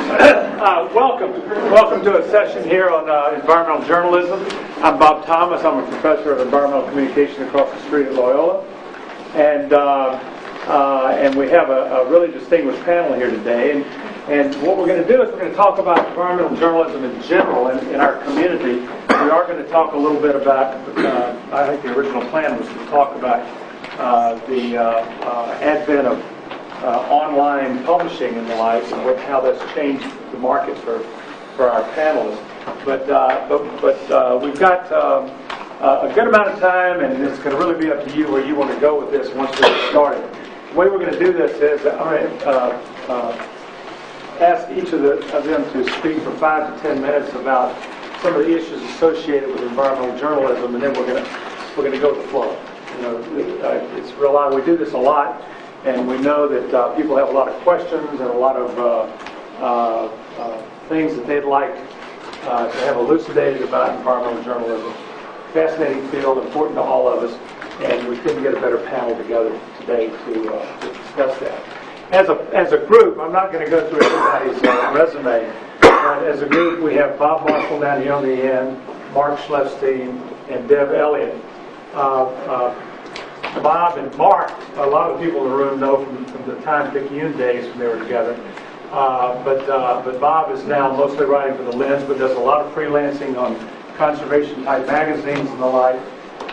Welcome to a session here on environmental journalism. I'm Bob Thomas. I'm a professor of environmental communication across the street at Loyola, and we have a really distinguished panel here today. And what we're going to do is we're going to talk about environmental journalism in general in our community. We are going to talk a little bit about. I think the original plan was to talk about the advent of online publishing and the like, and how that's changed the market for our panelists. But we've got a good amount of time, and it's going to really be up to you where you want to go with this once we get started. The way we're going to do this is I'm going to ask each of them to speak for 5 to 10 minutes about some of the issues associated with environmental journalism, and then we're going to go with the flow. You know, it's real odd. We do this a lot. And we know that people have a lot of questions and a lot of things that they'd like to have elucidated about environmental journalism. Fascinating field, important to all of us, and we couldn't get a better panel together today to discuss that. As a group, I'm not going to go through everybody's resume, but as a group we have Bob Marshall down here on the end, Mark Schleifstein, and Deb Elliott. Bob and Mark, a lot of people in the room know from the Times-Picayune days when they were together. But Bob is now mostly writing for the Lens, but does a lot of freelancing on conservation-type magazines and the like.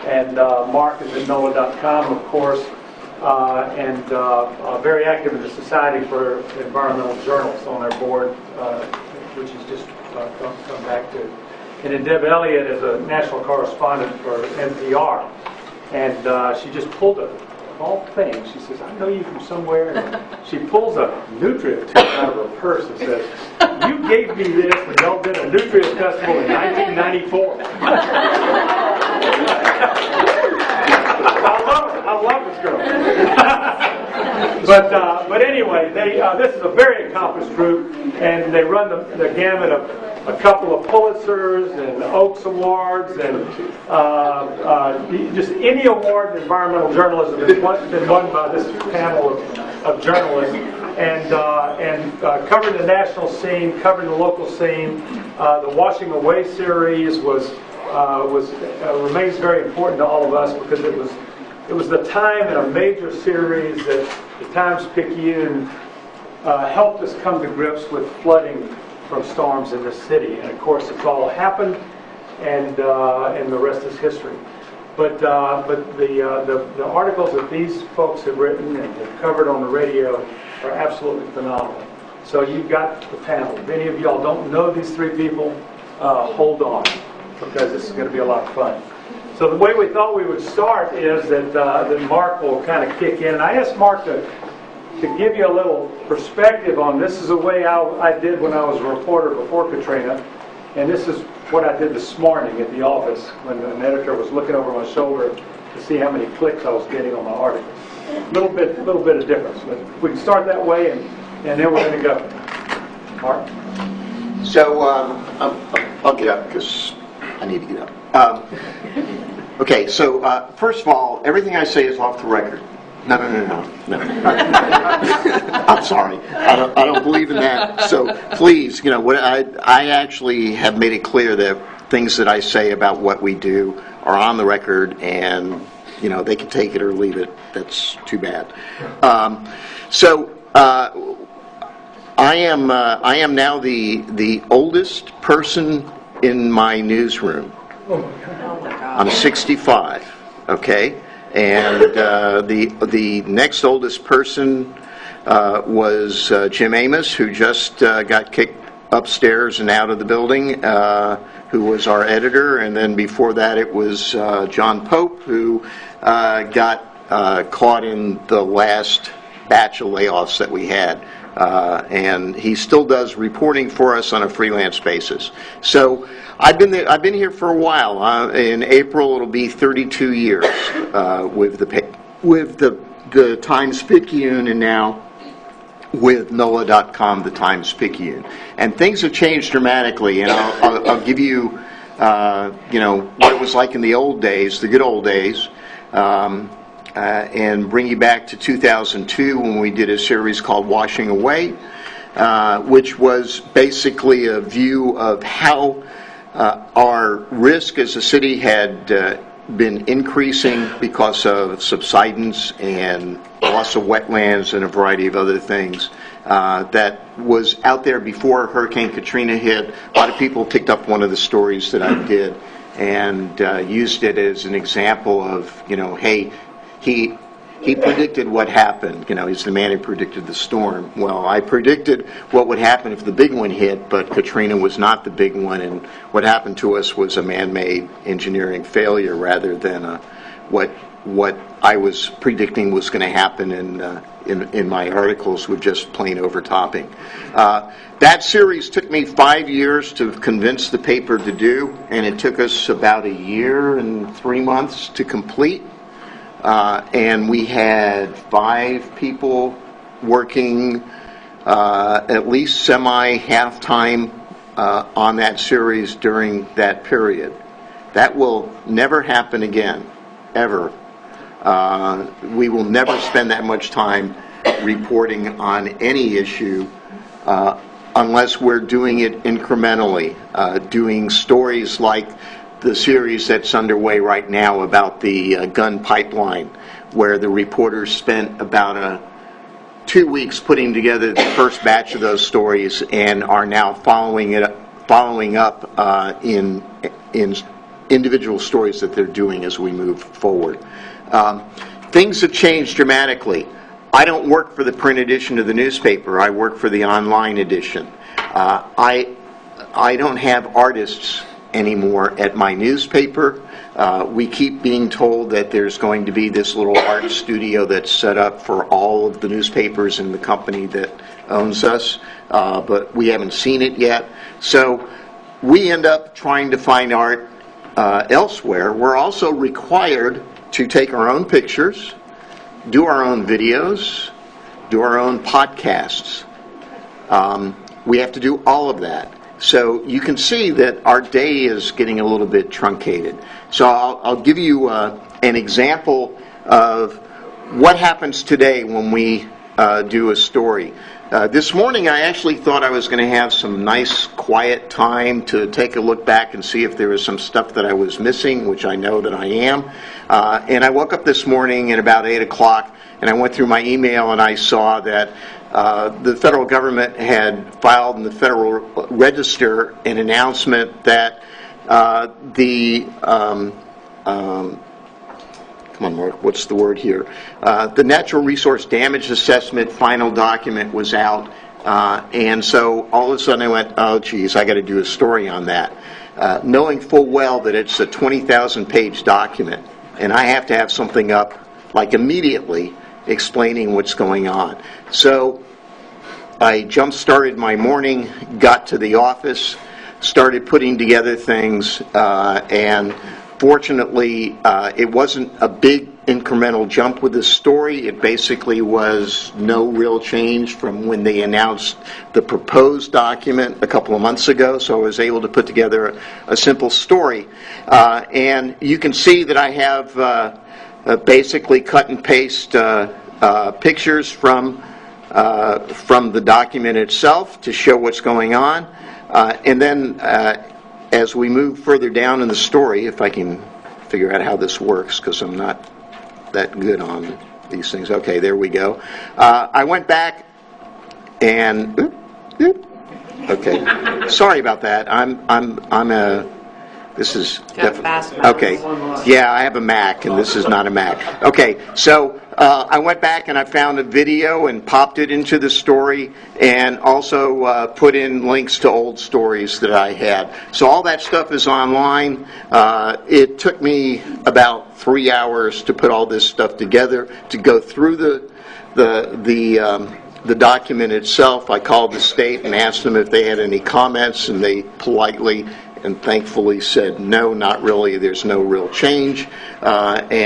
And Mark is at NOAA.com, of course, and very active in the Society for Environmental Journals on our board, which has just come back to. And then Deb Elliott is a national correspondent for NPR. And she just pulled of all things. She says, "I know you from somewhere." And she pulls a Nutria tube out of her purse and says, "You gave me this when y'all did a Nutria festival in 1994. I love this girl. But anyway, this is a very accomplished group, and they run the gamut of a couple of Pulitzers and Oaks Awards, and just any award in environmental journalism has been won by this panel of journalists, and covering the national scene, covering the local scene. The Washing Away series remains very important to all of us because it was the time in a major series that the Times-Picayune helped us come to grips with flooding from storms in the city, and of course it's all happened, and the rest is history. But the articles that these folks have written and have covered on the radio are absolutely phenomenal. So you've got the panel. If any of y'all don't know these three people, hold on, because this is going to be a lot of fun. So the way we thought we would start is that Mark will kind of kick in, and I asked Mark to give you a little perspective on this. Is the way I did when I was a reporter before Katrina, and this is what I did this morning at the office when an editor was looking over my shoulder to see how many clicks I was getting on my article. Little bit of difference, but we can start that way, and then we're going to go. Mark? So I'll get up because I need to get up. Okay, so first of all, everything I say is off the record. No. I'm sorry. I don't believe in that. So please, I actually have made it clear that things that I say about what we do are on the record, and they can take it or leave it. That's too bad. I am now the oldest person in my newsroom. I'm 65. Okay. And the next oldest person was Jim Amos, who just got kicked upstairs and out of the building, who was our editor. And then before that it was John Pope, who got caught in the last batch of layoffs that we had. And he still does reporting for us on a freelance basis. So I've been here for a while. In April, it'll be 32 years with the Times-Picayune, and now with NOAA.com, the Times-Picayune. And things have changed dramatically. And I'll give you, what it was like in the old days, the good old days. And bring you back to 2002 when we did a series called Washing Away. which was basically a view of how our risk as a city had been increasing because of subsidence and loss of wetlands and a variety of other things that was out there before Hurricane Katrina hit. A lot of people picked up one of the stories that I did and used it as an example of, hey, he predicted what happened. He's the man who predicted the storm. Well, I predicted what would happen if the big one hit, but Katrina was not the big one, and what happened to us was a man-made engineering failure rather than what I was predicting was going to happen in my articles with just plain overtopping. That series took me 5 years to convince the paper to do, and it took us about 1 year and 3 months to complete. And we had 5 people working at least semi-half-time on that series during that period. That will never happen again, ever. We will never spend that much time reporting on any issue unless we're doing it incrementally, doing stories like the series that's underway right now about the gun pipeline, where the reporters spent about 2 weeks putting together the first batch of those stories and are now following up in individual stories that they're doing as we move forward. Things have changed dramatically. I don't work for the print edition of the newspaper. I work for the online edition. I don't have artists anymore at my newspaper. We keep being told that there's going to be this little art studio that's set up for all of the newspapers in the company that owns us, but we haven't seen it yet. So we end up trying to find art elsewhere. We're also required to take our own pictures, do our own videos, do our own podcasts. We have to do all of that. So you can see that our day is getting a little bit truncated. So I'll give you an example of what happens today when we do a story. This morning I actually thought I was going to have some nice quiet time to take a look back and see if there was some stuff that I was missing, which I know that I am. And I woke up this morning at about 8 o'clock and I went through my email and I saw that the federal government had filed in the Federal Register an announcement that the Natural Resource Damage Assessment final document was out, and so all of a sudden I went, oh geez, I got to do a story on that, knowing full well that it's a 20,000-page document, and I have to have something up like immediately explaining what's going on. So I jump-started my morning, got to the office, started putting together things, and fortunately it wasn't a big incremental jump with this story. It basically was no real change from when they announced the proposed document a couple of months ago, so I was able to put together a simple story. And you can see that I have basically cut and paste pictures from the document itself to show what's going on. And then as we move further down in the story, if I can figure out how this works, because I'm not that good on these things. Okay, there we go. I went back and okay. Sorry about that. I'm a. This is okay. Yeah, I have a Mac, and this is not a Mac. Okay, so I went back and I found a video and popped it into the story, and also put in links to old stories that I had. So all that stuff is online. It took me about 3 hours to put all this stuff together, to go through the document itself. I called the state and asked them if they had any comments, and they politely and thankfully said, no, not really, there's no real change. But they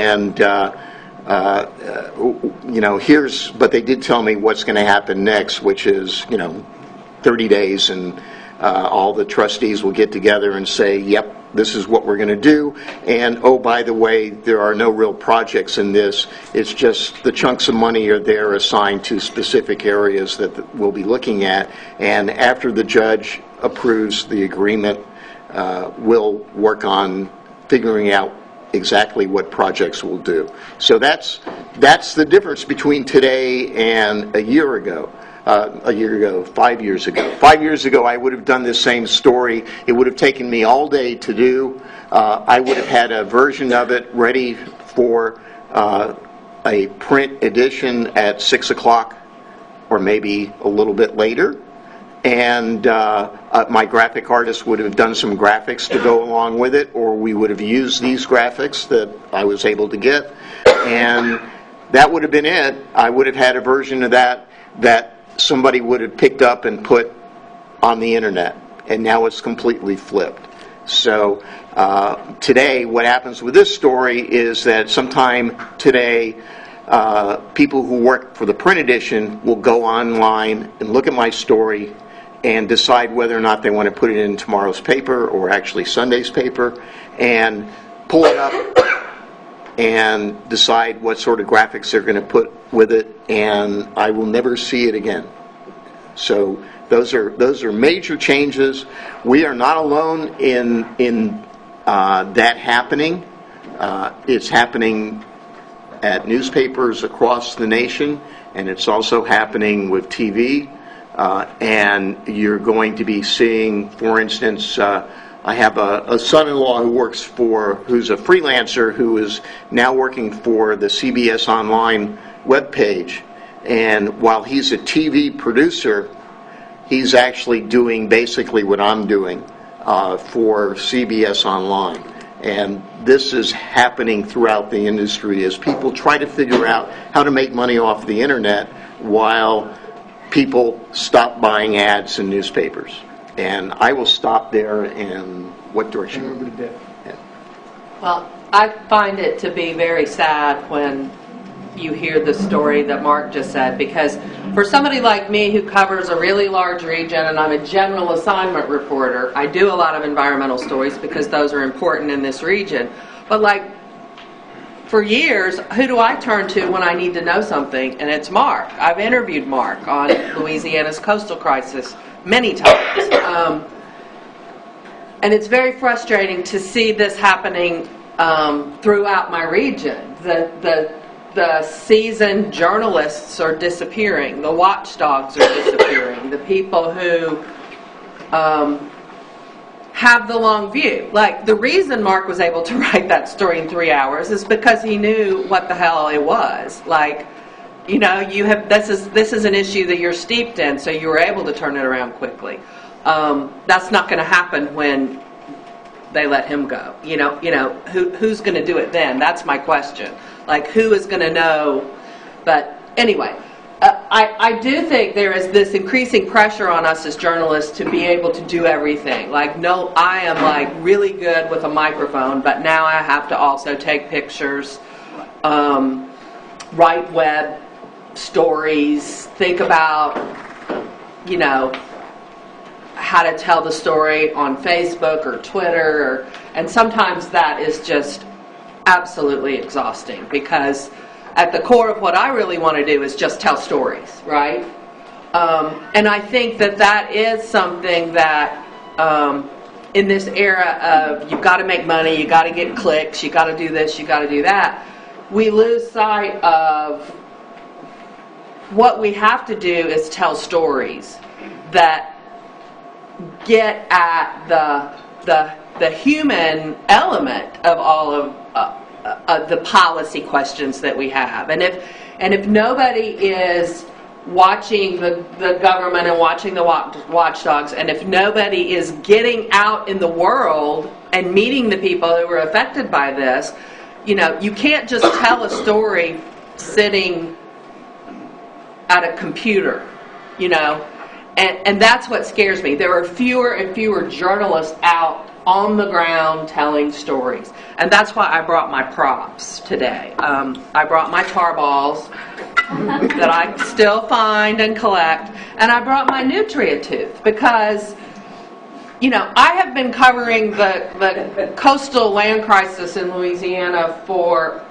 did tell me what's going to happen next, which is, 30 days, and all the trustees will get together and say, yep, this is what we're going to do, and oh, by the way, there are no real projects in this. It's just the chunks of money are there assigned to specific areas that we'll be looking at, and after the judge approves the agreement, we'll work on figuring out exactly what projects we'll do. So that's the difference between today and a year ago. 5 years ago. 5 years ago, I would have done this same story. It would have taken me all day to do. I would have had a version of it ready for a print edition at 6 o'clock or maybe a little bit later. And my graphic artist would have done some graphics to go along with it, or we would have used these graphics that I was able to get. And that would have been it. I would have had a version of that somebody would have picked up and put on the internet, and now it's completely flipped. So today, what happens with this story is that sometime today, people who work for the print edition will go online and look at my story and decide whether or not they want to put it in tomorrow's paper or actually Sunday's paper, and pull it up and decide what sort of graphics they're going to put with it, and I will never see it again. So those are major changes. We are not alone in that happening. It's happening at newspapers across the nation, and it's also happening with TV. And you're going to be seeing, for instance, I have a son-in-law who's a freelancer who is now working for the CBS Online webpage, and while he's a TV producer, he's actually doing basically what I'm doing for CBS Online. And this is happening throughout the industry as people try to figure out how to make money off the internet while people stop buying ads in newspapers. And I will stop there. And what direction? Yeah. Well, I find it to be very sad when you hear the story that Mark just said, because for somebody like me who covers a really large region, and I'm a general assignment reporter, I do a lot of environmental stories because those are important in this region. But like, for years, who do I turn to when I need to know something? And it's Mark. I've interviewed Mark on Louisiana's coastal crisis many times. And it's very frustrating to see this happening throughout my region. The seasoned journalists are disappearing. The watchdogs are disappearing. The people who have the long view. Like, the reason Mark was able to write that story in 3 hours is because he knew what the hell it was. Like, you know, this is an issue that you're steeped in, so you were able to turn it around quickly. That's not going to happen when they let him go. You know, who's going to do it then? That's my question. Like, who is going to know? But anyway, I do think there is this increasing pressure on us as journalists to be able to do everything. Like, no, I am like really good with a microphone, but now I have to also take pictures, write web stories, think about, you know, how to tell the story on Facebook or Twitter, and sometimes that is just absolutely exhausting, because at the core of what I really want to do is just tell stories, right? And I think that is something that in this era of you've got to make money, you got to get clicks, you got to do this, you got to do that, we lose sight of what we have to do is tell stories that get at the human element of all of the policy questions that we have. And if nobody is watching the government and watching the watchdogs, and if nobody is getting out in the world and meeting the people who are affected by this, you know, you can't just tell a story sitting at a computer, you know. And that's what scares me. There are fewer and fewer journalists out on the ground telling stories. And that's why I brought my props today. I brought my tar balls that I still find and collect. And I brought my nutria tooth because I have been covering the coastal land crisis in Louisiana for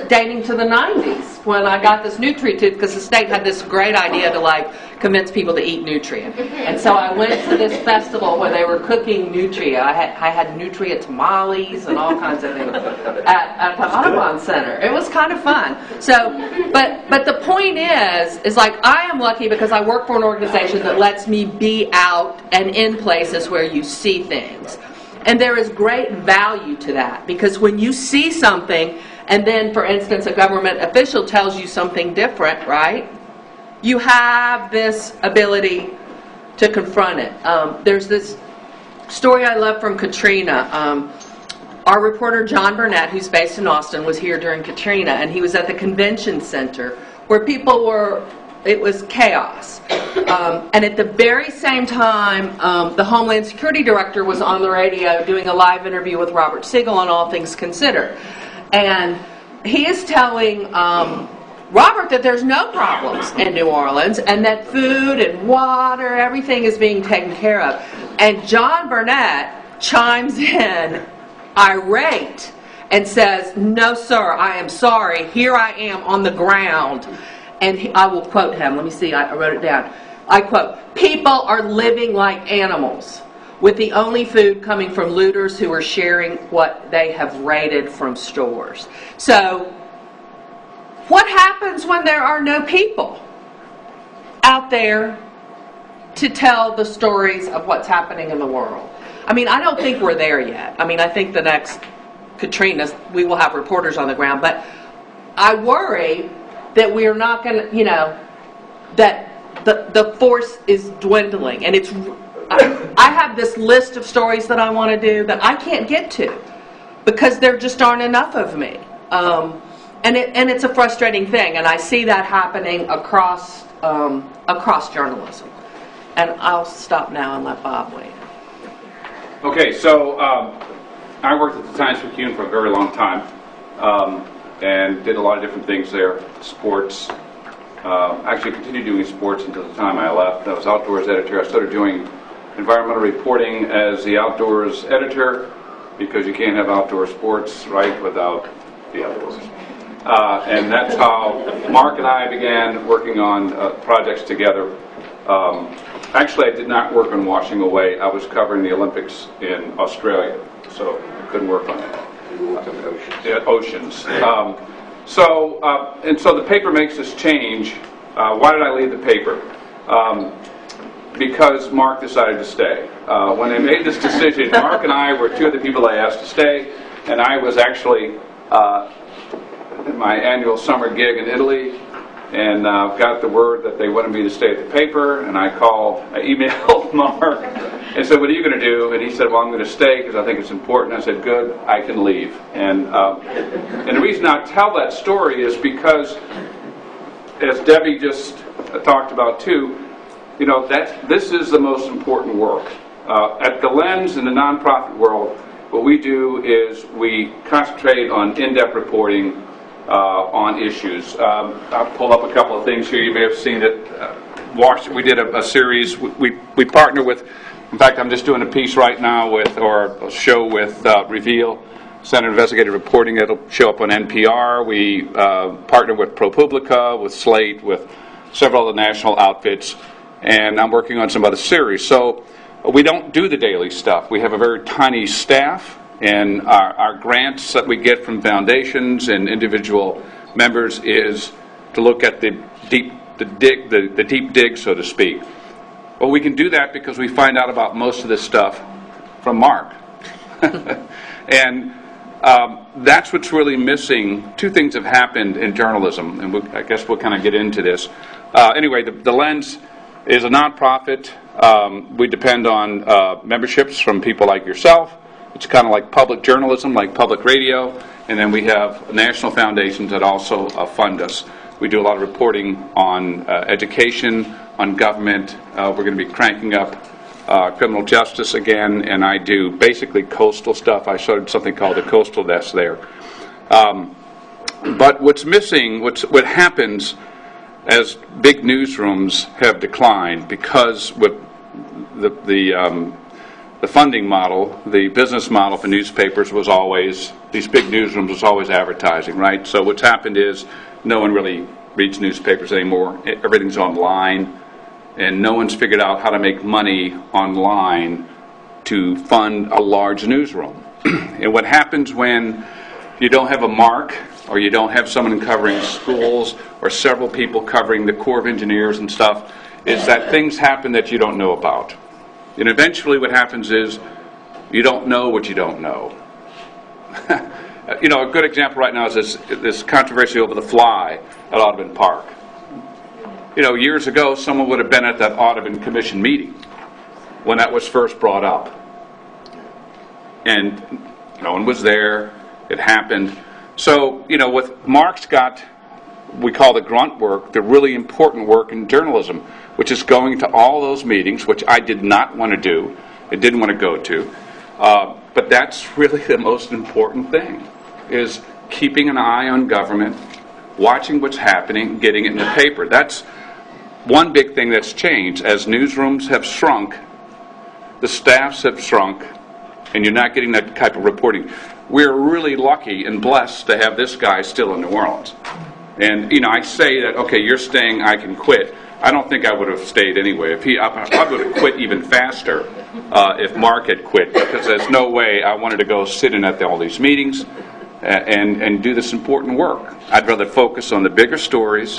dating to the 90s when I got this Nutri tube, because the state had this great idea to convince people to eat Nutria. And so I went to this festival where they were cooking Nutria. I had Nutria tamales and all kinds of things at the Audubon Center. It was kind of fun. So, but the point is I am lucky because I work for an organization that lets me be out and in places where you see things. And there is great value to that, because when you see something and then, for instance, a government official tells you something different, right? You have this ability to confront it. There's this story I love from Katrina. Our reporter John Burnett, who's based in Austin, was here during Katrina, and he was at the convention center where it was chaos. And at the very same time, the Homeland Security Director was on the radio doing a live interview with Robert Siegel on All Things Considered. And he is telling Robert that there's no problems in New Orleans and that food and water, everything is being taken care of. And John Burnett chimes in, irate, and says, "No, sir, I am sorry. Here I am on the ground." And I will quote him. Let me see. I wrote it down. I quote, "People are living like animals, with the only food coming from looters who are sharing what they have raided from stores." So, what happens when there are no people out there to tell the stories of what's happening in the world? I mean, I don't think we're there yet. I mean, I think the next Katrina, we will have reporters on the ground, but I worry that we are not going to, that the force is dwindling. And I have this list of stories that I want to do that I can't get to because there just aren't enough of me. And it's a frustrating thing, and I see that happening across journalism. And I'll stop now and let Bob wait. Okay, so I worked at the Times-Picayune for a very long time. And did a lot of different things there. Sports. Actually continued doing sports until the time I left. I was outdoors editor. I started doing environmental reporting as the outdoors editor, because you can't have outdoor sports, right, without the outdoors. And that's how Mark and I began working on projects together. Actually, I did not work on washing away. I was covering the Olympics in Australia, so I couldn't work on that. Oceans. So the paper makes this change. Why did I leave the paper? Because Mark decided to stay. When I made this decision, Mark and I were two of the people I asked to stay, and I was actually in my annual summer gig in Italy, and got the word that they wanted me to stay at the paper, and I emailed Mark and said, "What are you going to do?" And he said, "Well, I'm going to stay because I think it's important." I said, "Good, I can leave." And the reason I tell that story is because, as Debbie just talked about too, this is the most important work. At the Lens in the nonprofit world, what we do is we concentrate on in-depth reporting on issues. I'll pull up a couple of things here. You may have seen it. We did a series. We partner with, in fact, I'm just doing a piece right now or a show with Reveal, Center Investigative Reporting. It'll show up on NPR. We partner with ProPublica, with Slate, with several other national outfits, and I'm working on some other series. So we don't do the daily stuff. We have a very tiny staff. And our grants that we get from foundations and individual members is to look at the deep dig, so to speak. Well, we can do that because we find out about most of this stuff from Mark. And that's what's really missing. Two things have happened in journalism, and I guess we'll kind of get into this. Anyway, the Lens is a nonprofit. We depend on memberships from people like yourself. It's kind of like public journalism, like public radio, and then we have national foundations that also fund us. We do a lot of reporting on education, on government. We're going to be cranking up criminal justice again, and I do basically coastal stuff. I started something called the Coastal Desk there. But what's missing, what happens as big newsrooms have declined because with the the funding model, the business model for newspapers was always, these big newsrooms was always advertising, right? So what's happened is no one really reads newspapers anymore. Everything's online, and no one's figured out how to make money online to fund a large newsroom. And what happens when you don't have a Mark, or you don't have someone covering schools, or several people covering the Corps of Engineers and stuff, is that things happen that you don't know about. And eventually what happens is you don't know what you don't know. You know, a good example right now is this controversy over the fly at Audubon Park. You know, years ago, someone would have been at that Audubon Commission meeting when that was first brought up. And no one was there. It happened. So, you know, with Mark's got, we call the grunt work, the really important work in journalism, which is going to all those meetings, which I did not want to do, I didn't want to go to. But that's really the most important thing, is keeping an eye on government, watching what's happening, getting it in the paper. That's one big thing that's changed. As newsrooms have shrunk, the staffs have shrunk, and you're not getting that type of reporting. We're really lucky and blessed to have this guy still in New Orleans. And, you know, I say that, okay, you're staying, I can quit. I don't think I would have stayed anyway. I would have quit even faster if Mark had quit, because there's no way I wanted to go sit in at all these meetings and do this important work. I'd rather focus on the bigger stories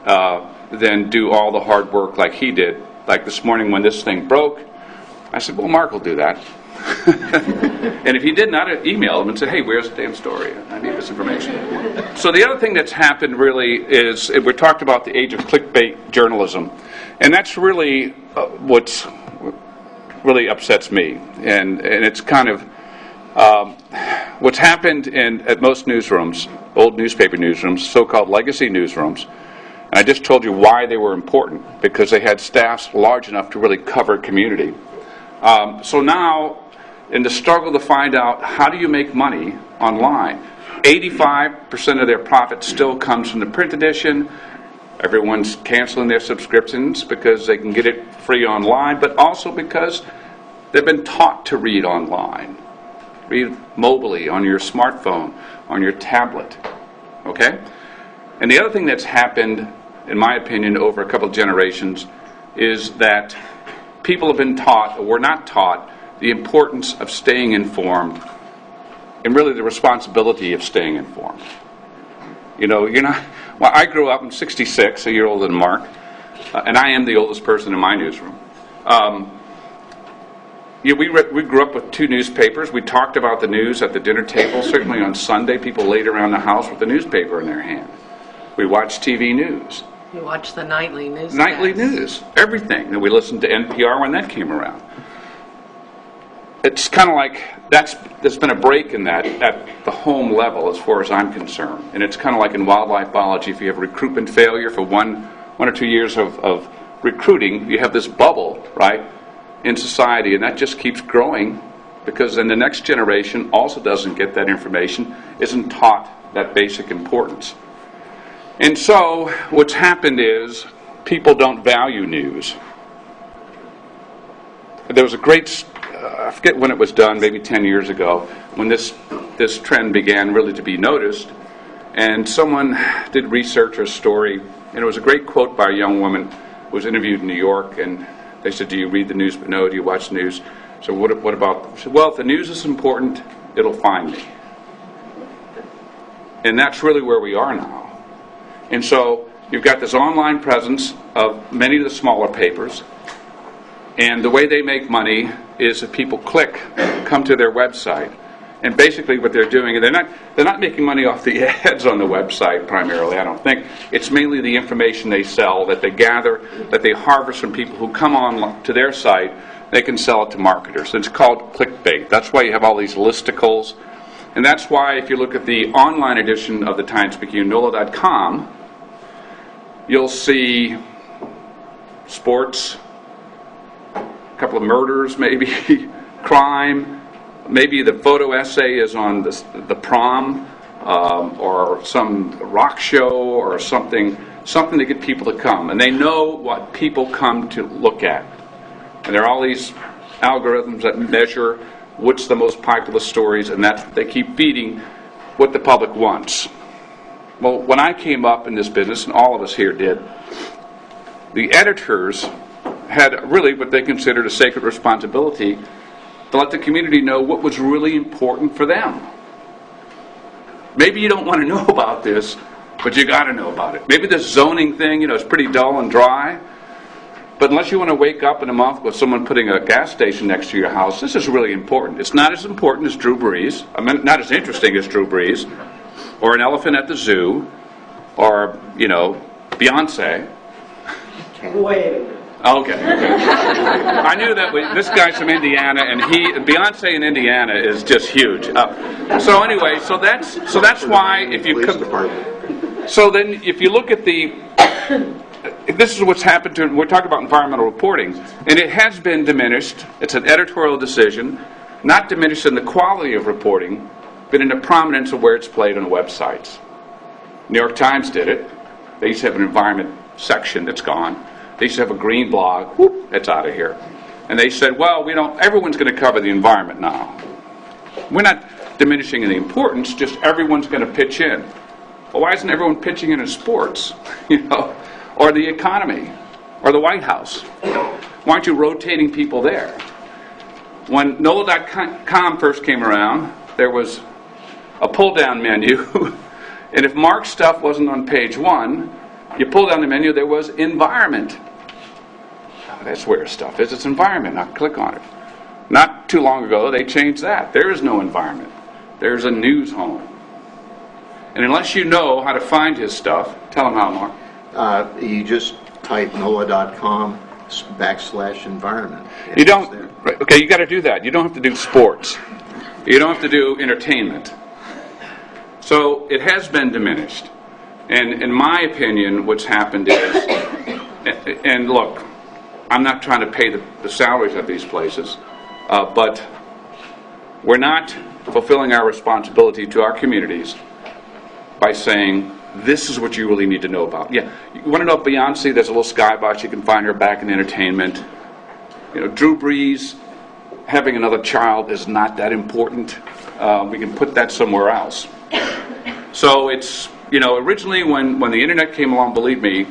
than do all the hard work like he did. Like this morning when this thing broke, I said, well, Mark will do that. And if he didn't, I'd email him and say, hey, where's the damn story? I need this information. So the other thing that's happened really is, we talked about the age of clickbait journalism, and that's really what's really upsets me. And it's kind of what's happened at most newsrooms, old newspaper newsrooms, so-called legacy newsrooms. And I just told you why they were important, because they had staffs large enough to really cover a community. So now, in the struggle to find out how do you make money online, 85% of their profit still comes from the print edition. Everyone's canceling their subscriptions because they can get it free online, but also because they've been taught to read online. Read mobilely, on your smartphone, on your tablet. Okay? And the other thing that's happened, in my opinion, over a couple of generations, is that people have been taught, or were not taught, the importance of staying informed, and really the responsibility of staying informed. You know, you're not. Well, I grew up, I'm 66, a year older than Mark, and I am the oldest person in my newsroom. We grew up with two newspapers. We talked about the news at the dinner table. Certainly on Sunday, people laid around the house with the newspaper in their hand. We watched TV news. You watch the nightly news. Nightly news, everything. And we listened to NPR when that came around. It's kind of like there's been a break in that at the home level as far as I'm concerned. And it's kind of like in wildlife biology, if you have recruitment failure for one or 2 years of recruiting, you have this bubble, right, in society, and that just keeps growing, because then the next generation also doesn't get that information, isn't taught that basic importance. And so what's happened is people don't value news. There was a great, I forget when it was done, maybe 10 years ago, when this trend began really to be noticed, and someone did research or story, and it was a great quote by a young woman who was interviewed in New York, and they said, do you read the news? But no, do you watch the news? So what about? She said, well, if the news is important, it'll find me. And that's really where we are now. And so you've got this online presence of many of the smaller papers, and the way they make money is if people come to their website, and basically what they're doing, and they're not making money off the ads on the website primarily, I don't think. It's mainly the information they sell, that they gather, that they harvest from people who come on to their site. They can sell it to marketers. It's called clickbait. That's why you have all these listicles. And that's why if you look at the online edition of the Times-Picayune, NOLA.com, you'll see sports, a couple of murders maybe, crime, maybe the photo essay is on the prom, or some rock show or something to get people to come. And they know what people come to look at. And there are all these algorithms that measure what's the most popular stories, and that they keep feeding what the public wants. Well, when I came up in this business, and all of us here did, the editors had really what they considered a sacred responsibility to let the community know what was really important for them. Maybe you don't want to know about this, but you got to know about it. Maybe this zoning thing, is pretty dull and dry, but unless you want to wake up in a month with someone putting a gas station next to your house, this is really important. It's not as important as Drew Brees. I mean, not as interesting as Drew Brees, or an elephant at the zoo, or, Beyonce. Wait a minute. Okay. I knew that this guy's from Indiana, and Beyonce in Indiana is just huge. So anyway, so that's why if you so then if you look at this is what's happened to. We're talking about environmental reporting, and it has been diminished. It's an editorial decision, not diminished in the quality of reporting, but in the prominence of where it's played on websites. New York Times did it. They used to have an environment section that's gone. They used to have a green blog. Whoop, it's out of here. And they said, well, everyone's going to cover the environment now. We're not diminishing in the importance, just everyone's going to pitch in. Well, why isn't everyone pitching in sports, or the economy, or the White House? Why aren't you rotating people there? When NOLA.com first came around, there was a pull-down menu, and if Mark's stuff wasn't on page 1, you pull down the menu, there was environment. That's where stuff is. It's environment. Now click on it. Not too long ago, they changed that. There is no environment. There's a news home. And unless you know how to find his stuff, tell him how, Mark. You just type NOLA.com/environment. You don't. Okay, you got to do that. You don't have to do sports. You don't have to do entertainment. So it has been diminished. And in my opinion, what's happened is, and look, I'm not trying to pay the salaries of these places, but we're not fulfilling our responsibility to our communities by saying, this is what you really need to know about. Yeah, you want to know Beyonce? There's a little skybox. You can find her back in entertainment. Drew Brees having another child is not that important. We can put that somewhere else. So it's, originally when the internet came along, believe me,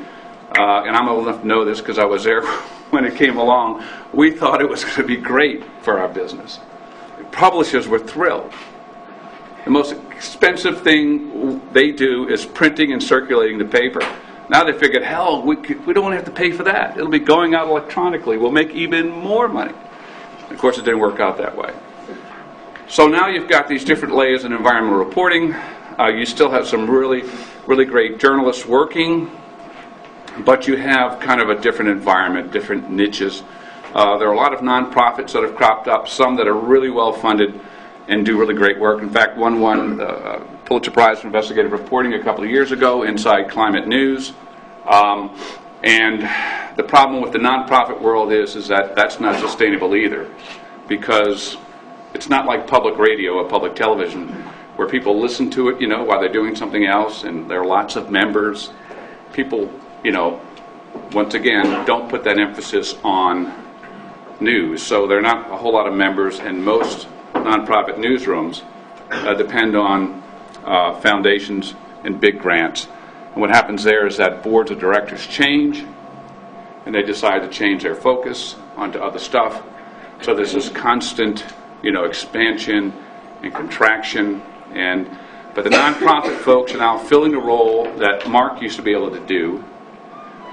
and I'm old enough to know this because I was there when it came along, we thought it was going to be great for our business. Publishers were thrilled. The most expensive thing they do is printing and circulating the paper. Now they figured, hell, we don't have to pay for that. It'll be going out electronically. We'll make even more money. Of course, it didn't work out that way. So now you've got these different layers in environmental reporting. You still have some really, really great journalists working, but you have kind of a different environment, different niches. There are a lot of nonprofits that have cropped up, some that are really well funded and do really great work. In fact, one won the Pulitzer Prize for Investigative Reporting a couple of years ago, Inside Climate News. And the problem with the nonprofit world is that that's not sustainable either, because it's not like public radio or public television where people listen to it, while they're doing something else, and there are lots of members. People, once again, don't put that emphasis on news. So there are not a whole lot of members, and most nonprofit newsrooms depend on foundations and big grants. And what happens there is that boards of directors change, and they decide to change their focus onto other stuff. So there's this constant, expansion and contraction. But the nonprofit folks are now filling a role that Mark used to be able to do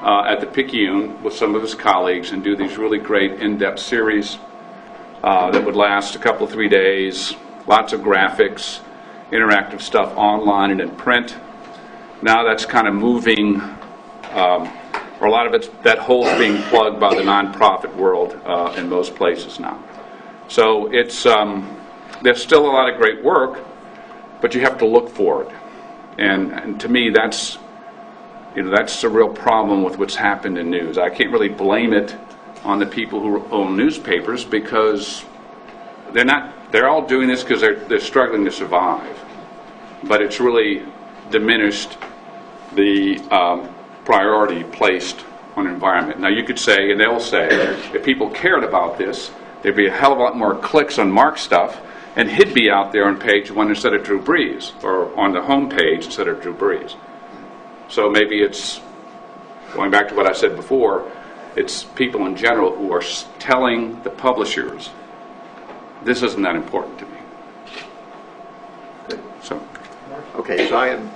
at the Picayune with some of his colleagues, and do these really great in-depth series that would last a couple, 3 days, lots of graphics, interactive stuff online and in print. Now that's kind of moving, or a lot of that hole's being plugged by the nonprofit world in most places now. So it's there's still a lot of great work, but you have to look for it. And to me, that's the real problem with what's happened in news. I can't really blame it on the people who own newspapers, because they're all doing this because they're struggling to survive. But it's really diminished the priority placed on environment. Now you could say, and they'll say, if people cared about this, there'd be a hell of a lot more clicks on Mark's stuff, and he'd be out there on page 1 instead of Drew Brees, or on the home page instead of Drew Brees. So maybe it's, going back to what I said before, it's people in general who are telling the publishers, this isn't that important to me. So, Okay, so I am,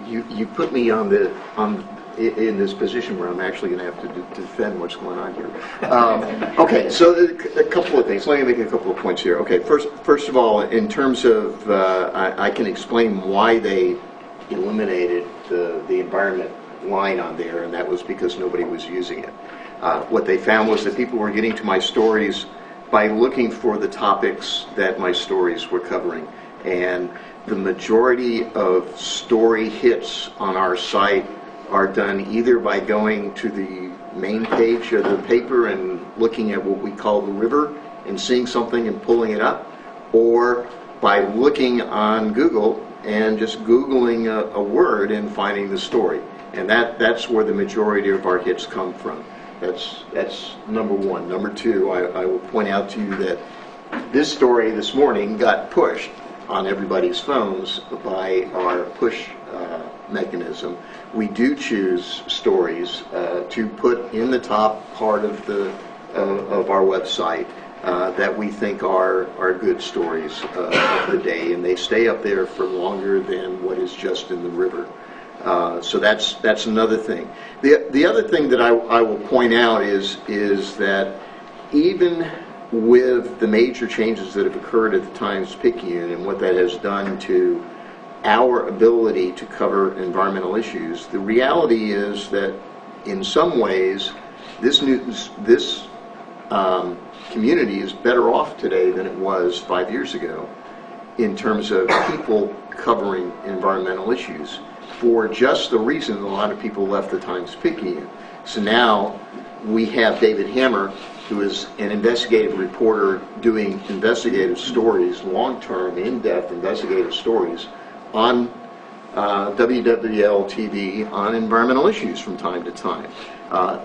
you put me in this position where I'm actually going to have to defend what's going on here. Okay, so a couple of things. Let me make a couple of points here. Okay, first of all, in terms of, I can explain why they eliminated the environment line on there, and that was because nobody was using it. What they found was that people were getting to my stories by looking for the topics that my stories were covering. And the majority of story hits on our site are done either by going to the main page of the paper and looking at what we call the river and seeing something and pulling it up, or by looking on Google and just Googling a word and finding the story. And that's where the majority of our hits come from. That's number one. Number two, I will point out to you that this story this morning got pushed on everybody's phones by our push mechanism. We do choose stories to put in the top part of our website that we think are good stories of the day, and they stay up there for longer than what is just in the river. So that's another thing. The other thing that I will point out is that even with the major changes that have occurred at the Times-Picayune and what that has done to our ability to cover environmental issues, the reality is that in some ways this community is better off today than it was 5 years ago in terms of people covering environmental issues, for just the reason a lot of people left the Times-Picayune. So now we have David Hammer, who is an investigative reporter doing investigative stories, long-term, in-depth investigative stories on WWL-TV on environmental issues from time to time.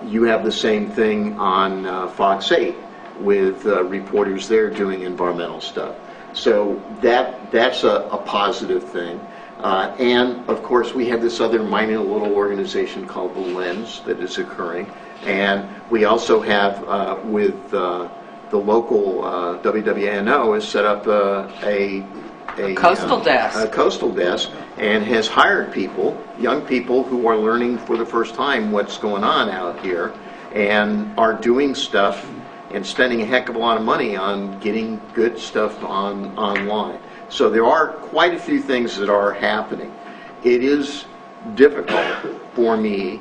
You have the same thing on Fox 8 with reporters there doing environmental stuff. So that's a positive thing. And, of course, we have this other minor little organization called The Lens that is occurring. And we also have, with the local WWNO, has set up a coastal desk. A coastal desk, and has hired people, young people who are learning for the first time what's going on out here, and are doing stuff and spending a heck of a lot of money on getting good stuff online. So there are quite a few things that are happening. It is difficult for me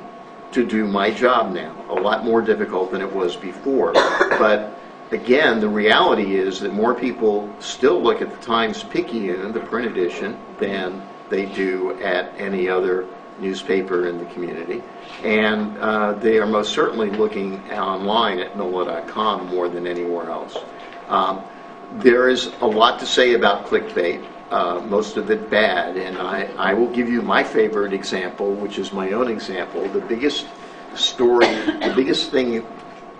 to do my job now, a lot more difficult than it was before. But again, the reality is that more people still look at the Times-Picayune, the print edition, than they do at any other newspaper in the community. And they are most certainly looking online at NOLA.com more than anywhere else. There is a lot to say about clickbait, most of it bad, and I will give you my favorite example, which is my own example. The biggest story, the biggest thing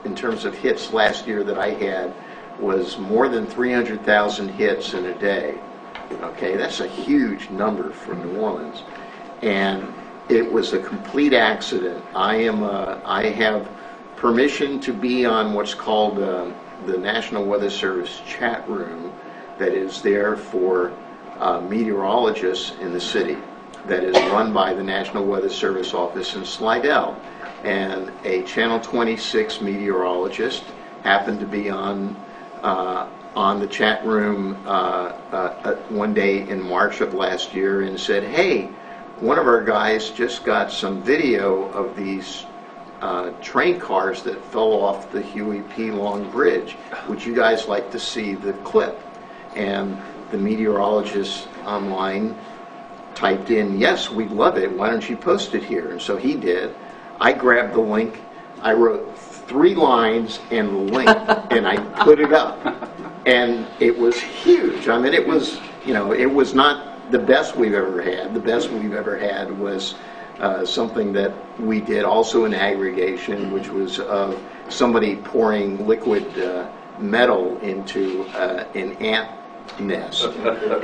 in terms of hits last year that I had was more than 300,000 hits in a day. Okay, that's a huge number for New Orleans. And it was a complete accident. I have permission to be on what's called the National Weather Service chat room that is there for meteorologists in the city, that is run by the National Weather Service office in Slidell. And a Channel 26 meteorologist happened to be on the chat room one day in March of last year and said, hey, one of our guys just got some video of these train cars that fell off the Huey P. Long Bridge. Would you guys like to see the clip? And the meteorologist online typed in, yes, we'd love it. Why don't you post it here? And so he did. I grabbed the link. I wrote 3 lines and the link, and I put it up. And it was huge. I mean, it was, it was not the best we've ever had. The best we've ever had was something that we did also in aggregation, which was somebody pouring liquid metal into an ant nest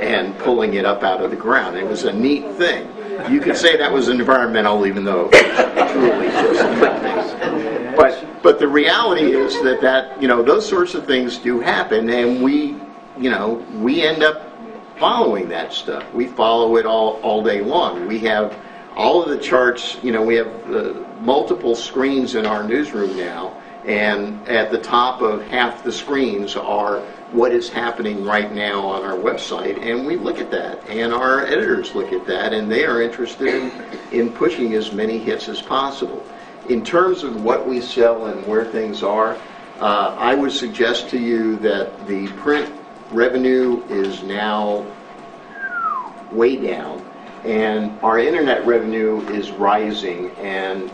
and pulling it up out of the ground. It was a neat thing. You could say that was environmental, even though it was truly just clickbait. But the reality is that those sorts of things do happen, and we end up following that stuff. We follow it all day long. We have all of the charts. We have multiple screens in our newsroom now, and at the top of half the screens are what is happening right now on our website, and we look at that, and our editors look at that, and they are interested in pushing as many hits as possible. In terms of what we sell and where things are, I would suggest to you that the print revenue is now way down, and our internet revenue is rising, and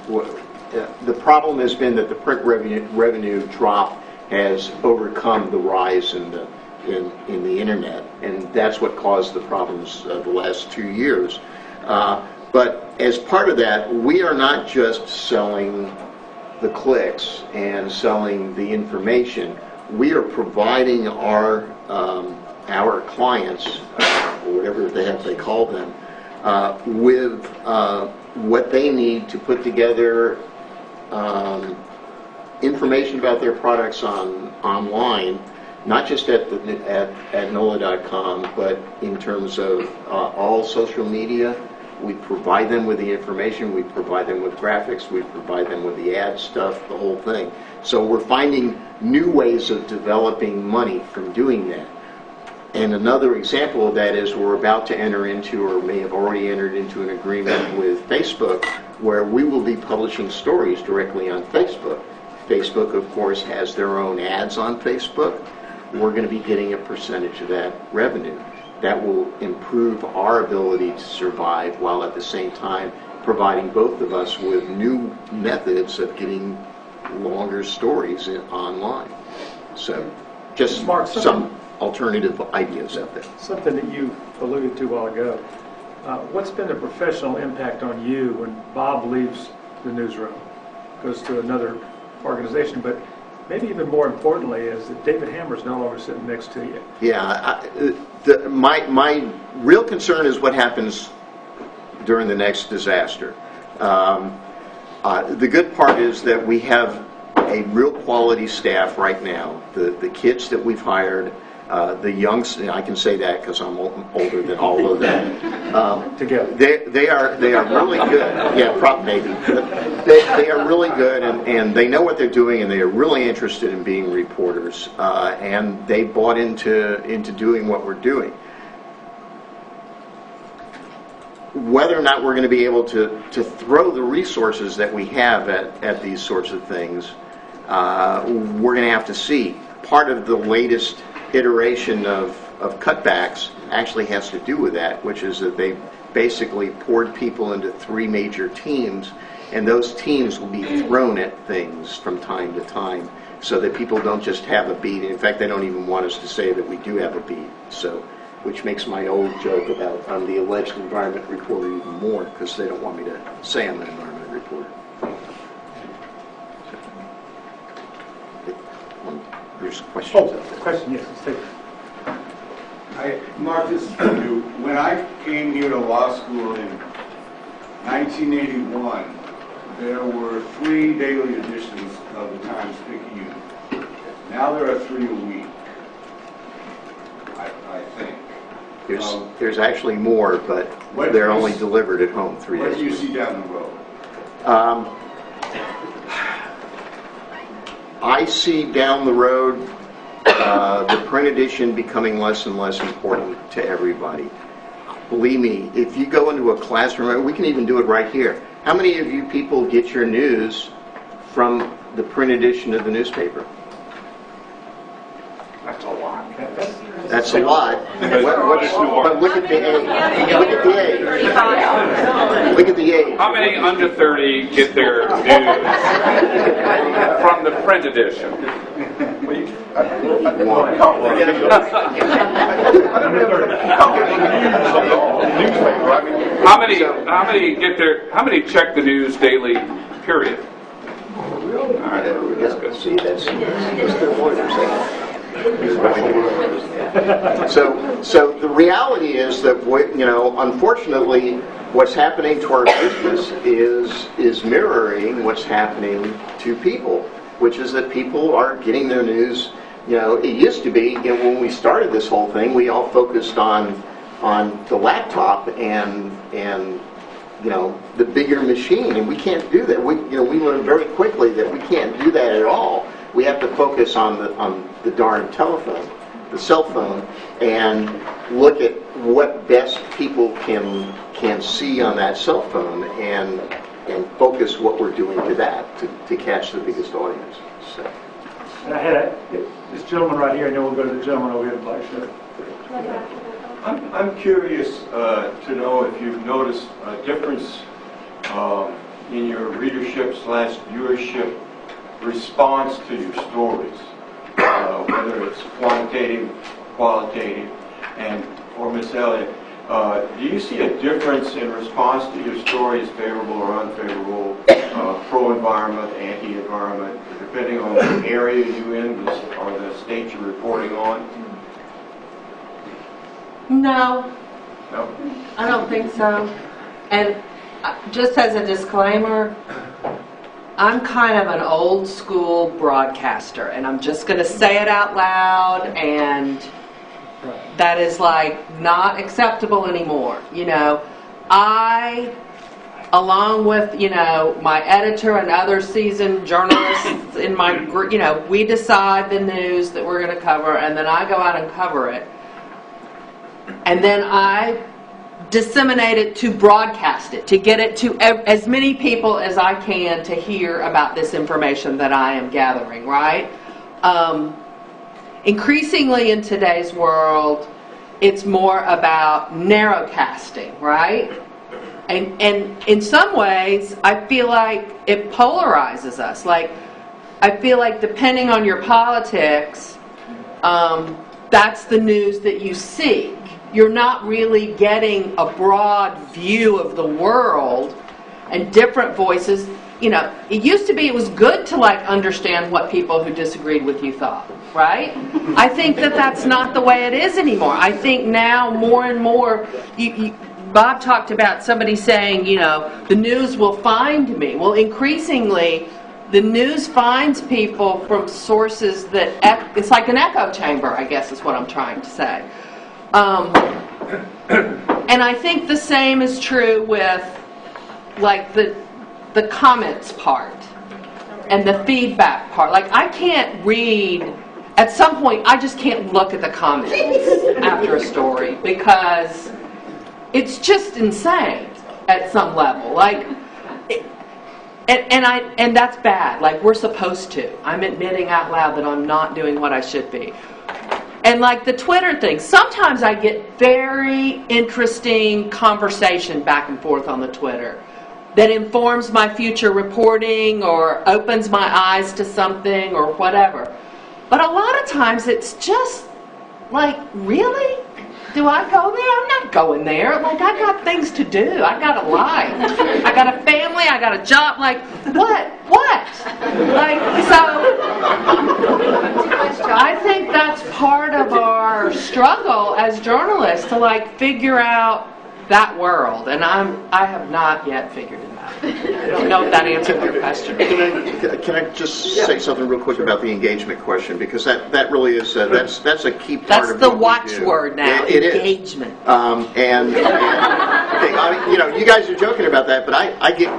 the problem has been that the print revenue drop has overcome the rise in the internet, and that's what caused the problems the last 2 years. But as part of that, we are not just selling the clicks and selling the information. We are providing our clients, or whatever the heck they call them, with what they need to put together information about their products online, not just at NOLA.com, but in terms of all social media. We provide them with the information, we provide them with graphics, we provide them with the ad stuff, the whole thing. So we're finding new ways of developing money from doing that. And another example of that is we're about to enter into, or may have already entered into, an agreement with Facebook where we will be publishing stories directly on Facebook. Facebook, of course, has their own ads on Facebook. We're going to be getting a percentage of that revenue. That will improve our ability to survive, while at the same time providing both of us with new methods of getting longer stories online. So just Mark, some alternative ideas out there. Something that you alluded to a while ago. What's been the professional impact on you when Bob leaves the newsroom, goes to another organization, but maybe even more importantly is that David Hammer's no longer sitting next to you? Yeah, my real concern is what happens during the next disaster. The good part is that we have a real quality staff right now. The kids that we've hired, the youngs, I can say that because I'm older than all of them. Together. They are really good. Yeah, maybe. They are really good, and they know what they're doing, and they are really interested in being reporters, and they bought into doing what we're doing. Whether or not we're going to be able to throw the resources that we have at these sorts of things, we're going to have to see. Part of the latest iteration of cutbacks actually has to do with that, which is that they basically poured people into 3 major teams, and those teams will be thrown at things from time to time, so that people don't just have a beat. In fact, they don't even want us to say that we do have a beat. So, which makes my old joke about I'm the alleged environment reporter even more, because they don't want me to say I'm an environment reporter. There's questions out there. Question, yes. Let's take it. Mark, this is for you. When I came here to law school in 1981, there were 3 daily editions of the Times-Picayune. Now there are 3 a week, I think. There's actually more, but they're only delivered at home 3 days. What do you see down the road? I see down the road the print edition becoming less and less important to everybody. Believe me, if you go into a classroom, we can even do it right here. How many of you people get your news from the print edition of the newspaper? That's a lot. That's a lot. But look at the age. Look at the age. Look at the age. How many under 30 get their news from the print edition? How many check the news daily, period? All right, that's good. See, that's the lawyers. So the reality is that unfortunately, what's happening to our business is mirroring what's happening to people, which is that people are getting their news. It used to be, when we started this whole thing, we all focused on the laptop and the bigger machine, and we can't do that. We learned very quickly that we can't do that at all. We have to focus on the darn telephone, the cell phone, and look at what best people can see on that cell phone and focus what we're doing to that to catch the biggest audience. So. And I had this gentleman right here, and then we'll go to the gentleman over here in the black shirt. I'm curious to know if you've noticed a difference in your readership/viewership response to your stories, whether it's quantitative, qualitative, and for Ms. Elliott, do you see a difference in response to your stories, favorable or unfavorable, pro-environment, anti-environment, depending on the area you're in or the state you're reporting on? No, No? I don't think so. And just as a disclaimer, I'm kind of an old school broadcaster, and I'm just going to say it out loud, and that is not acceptable anymore. I, along with, my editor and other seasoned journalists in my group, we decide the news that we're going to cover, and then I go out and cover it. And then I disseminate it to broadcast it, to get it to as many people as I can to hear about this information that I am gathering, right? Increasingly in today's world, it's more about narrowcasting, right? And in some ways, I feel like it polarizes us. I feel like depending on your politics, that's the news that you seek. You're not really getting a broad view of the world and different voices. It used to be it was good to understand what people who disagreed with you thought, right? I think that's not the way it is anymore. I think now more and more, Bob talked about somebody saying, the news will find me. Well, increasingly, the news finds people from sources that, it's like an echo chamber, I guess is what I'm trying to say. And I think the same is true with the comments part and the feedback part. I can't read, at some point I just can't look at the comments after a story because it's just insane at some level. And that's bad. We're supposed to. I'm admitting out loud that I'm not doing what I should be. And the Twitter thing, sometimes I get very interesting conversation back and forth on the Twitter that informs my future reporting or opens my eyes to something or whatever. But a lot of times it's just really? Do I go there? I'm not going there. I got things to do. I got a life. I got a family. I got a job. What? So I think that's part of our struggle as journalists to figure out that world, and I have not yet figured it out. I don't know if that answered your question. Can I just say something real quick about the engagement question, because that really is that's a key part That's of the what we do. watchword now. It engagement. And you guys are joking about that, but I get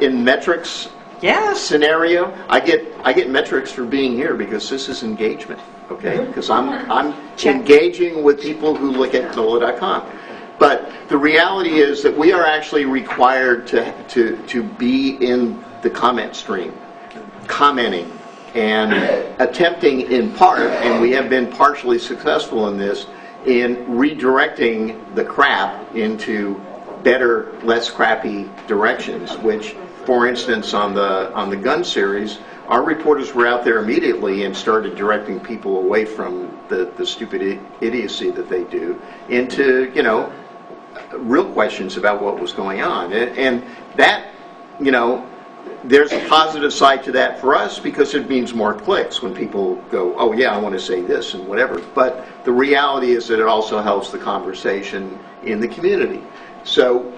in metrics. Yeah. Scenario, I get metrics for being here because this is engagement, okay? Because I'm engaging with people who look at NOLA.com. But the reality is that we are actually required to be in the comment stream, commenting and attempting in part, and we have been partially successful in this, in redirecting the crap into better, less crappy directions, which, for instance, on the gun series, our reporters were out there immediately and started directing people away from the stupid idiocy that they do into, real questions about what was going on. And that, there's a positive side to that for us because it means more clicks when people go, oh yeah, I want to say this and whatever. But the reality is that it also helps the conversation in the community. So,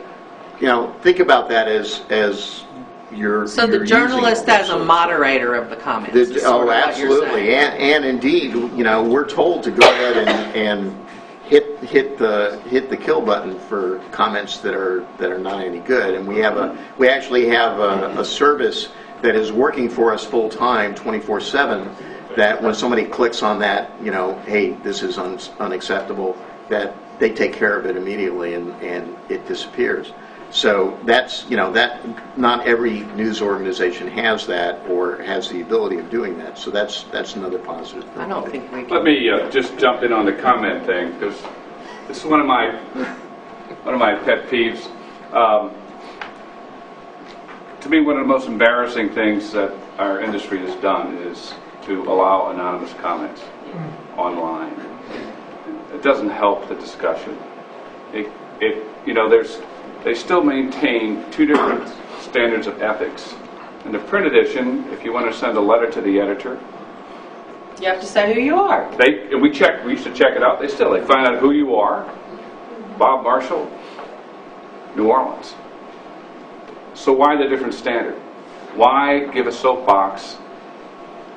think about that as you're. So the journalist as a moderator of the comments. Is sort of what you're absolutely, saying. and indeed, we're told to go ahead and hit the kill button for comments that are not any good. And we actually have a service that is working for us full time, 24/7. That when somebody clicks on that, hey, this is unacceptable, that they take care of it immediately and it disappears. So that's, that not every news organization has that or has the ability of doing that. So that's another positive thing. I don't think we can. Let me just jump in on the comment thing, because this is one of my pet peeves. To me, one of the most embarrassing things that our industry has done is to allow anonymous comments online. It doesn't help the discussion. They still maintain two different standards of ethics. In the print edition, if you want to send a letter to the editor, You have to say who you are. we used to check it out. They find out who you are. Bob Marshall, New Orleans. So why the different standard? Why give a soapbox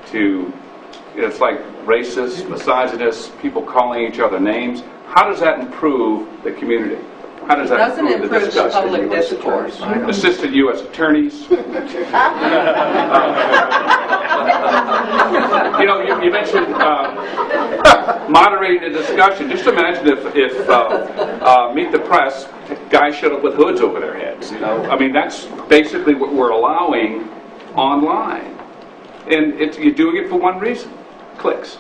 to, it's like racist, misogynist, people calling each other names. How does that improve the community? How does that Doesn't improve the improve the discussion? public discourse. Assistant U.S. attorneys. You mentioned moderating the discussion. Just imagine if Meet the Press guys showed up with hoods over their heads. I mean, that's basically what we're allowing online, and you're doing it for one reason: clicks.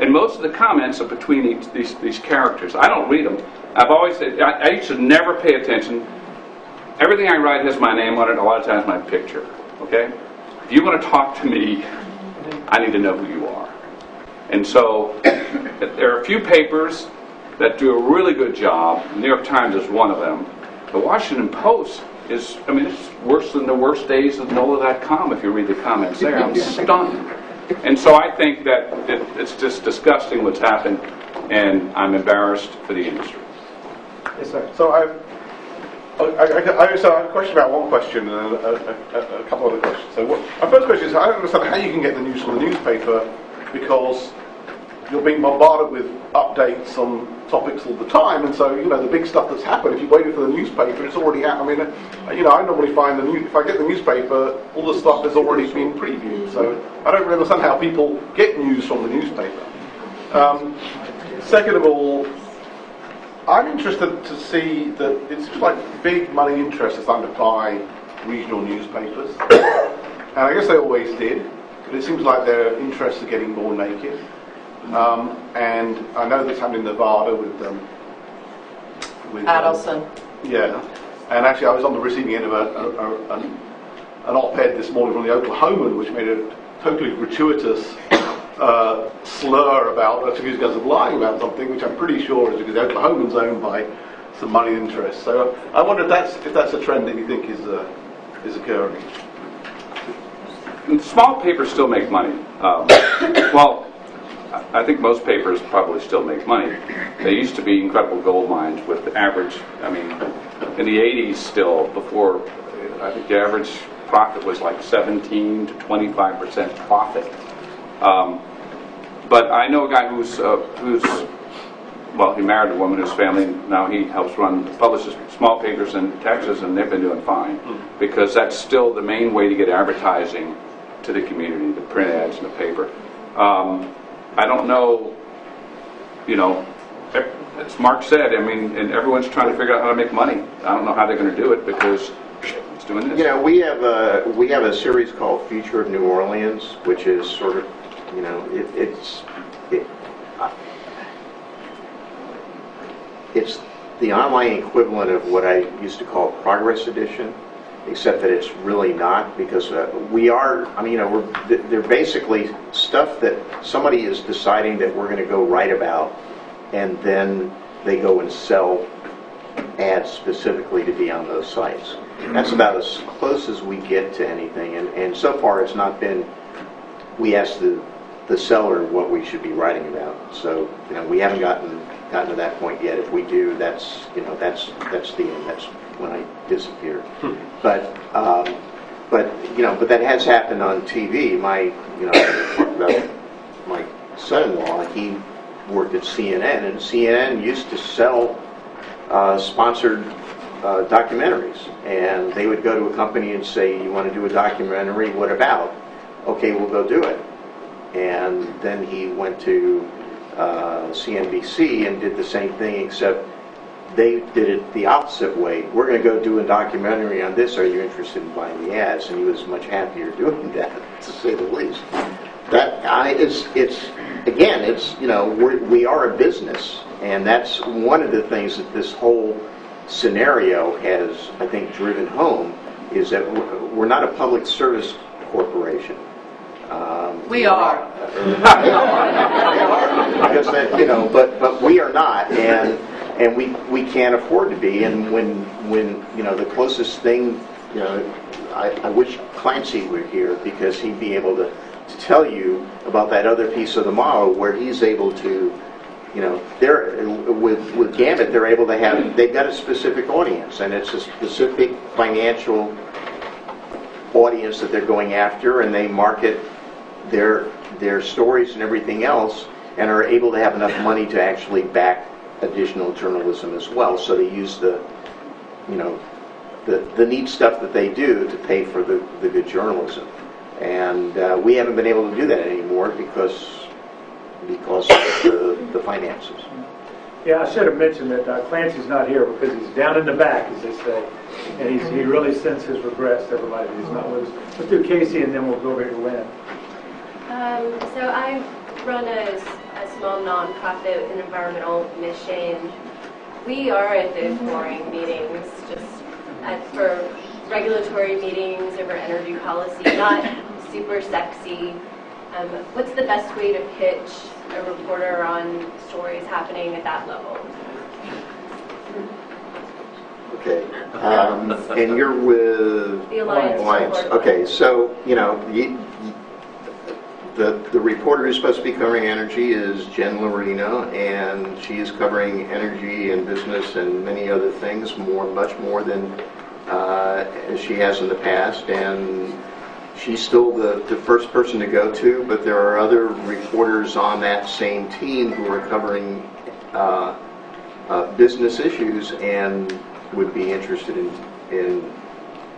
And most of the comments are between these characters. I don't read them. I've always said I used to never pay attention. Everything I write has my name on it. A lot of times my picture. Okay. If you want to talk to me, I need to know who you are. And so there are a few papers that do a really good job. The New York Times is one of them. The Washington Post is, it's worse than the worst days of NOLA.com if you read the comments there. I'm stunned. And so I think that it's just disgusting what's happened, and I'm embarrassed for the industry. Yes, sir. So I have a question about one question and a couple other questions. So my first question is, I don't understand how you can get the news from the newspaper, because you're being bombarded with updates on topics all the time, and so the big stuff that's happened. If you waited for the newspaper, it's already happened. I normally find if I get the newspaper, all the stuff has already been previewed. So I don't really understand how people get news from the newspaper. Second of all, I'm interested to see that it seems like big money interests are starting to buy regional newspapers, and I guess they always did, but it seems like their interests are getting more naked. And I know this happened in Nevada with Adelson. Yeah, and actually I was on the receiving end of an op-ed this morning from the Oklahoman, which made a totally gratuitous slur about accusing us of lying about something, which I'm pretty sure is because the Oklahoman's owned by some money interests. So I wonder if that's a trend that you think is occurring. Small papers still make money. Well, I think most papers probably still make money. They used to be incredible gold mines with the average, in the 80s still, before, I think the average profit was like 17 to 25% profit. But I know a guy who's he married a woman whose family, now he helps publishes small papers in Texas, and they've been doing fine, because that's still the main way to get advertising to the community, the print ads in the paper. I don't know, as Mark said, and everyone's trying to figure out how to make money. I don't know how they're going to do it, because it's doing this. We have a series called Future of New Orleans, which is sort of, it's the online equivalent of what I used to call Progress Edition, except that it's really not, because they're basically stuff that somebody is deciding that we're going to go write about, and then they go and sell ads specifically to be on those sites. That's about as close as we get to anything, and so far it's not been, we asked the seller what we should be writing about. So, we haven't gotten to that point yet. If we do, that's the end. That's when I disappear. But that has happened on TV. I talked about my son-in-law. He worked at CNN, and CNN used to sell sponsored documentaries, and they would go to a company and say, "You want to do a documentary? What about?" "Okay, we'll go do it." And then he went to CNBC and did the same thing, except they did it the opposite way. "We're going to go do a documentary on this. Are you interested in buying the ads?" And he was much happier doing that, to say the least. We are a business, and that's one of the things that this whole scenario has, I think, driven home, is that we're not a public service corporation. We are. Because but we are not, and we can't afford to be. And when the closest thing, I wish Clancy were here, because he'd be able to tell you about that other piece of the model where he's able to, with Gambit, they're able to they've got a specific audience, and it's a specific financial audience that they're going after, and they market their stories and everything else, and are able to have enough money to actually back additional journalism as well. So they use the neat stuff that they do to pay for the good journalism. And we haven't been able to do that anymore because of the finances. Yeah, I should have mentioned that Clancy's not here because he's down in the back, as they say, and he really sends his regrets to everybody that he's not with us. Let's do Casey, and then we'll go over to Lynn. So I run a small nonprofit with an environmental mission. We are at those boring meetings, for regulatory meetings over energy policy, not super sexy. What's the best way to pitch a reporter on stories happening at that level? Okay. And you're with The Alliance. Okay, so, the reporter who's supposed to be covering energy is Jen Lorino, and she is covering energy and business and many other things, much more than she has in the past, and she's still the first person to go to, but there are other reporters on that same team who are covering business issues and would be interested in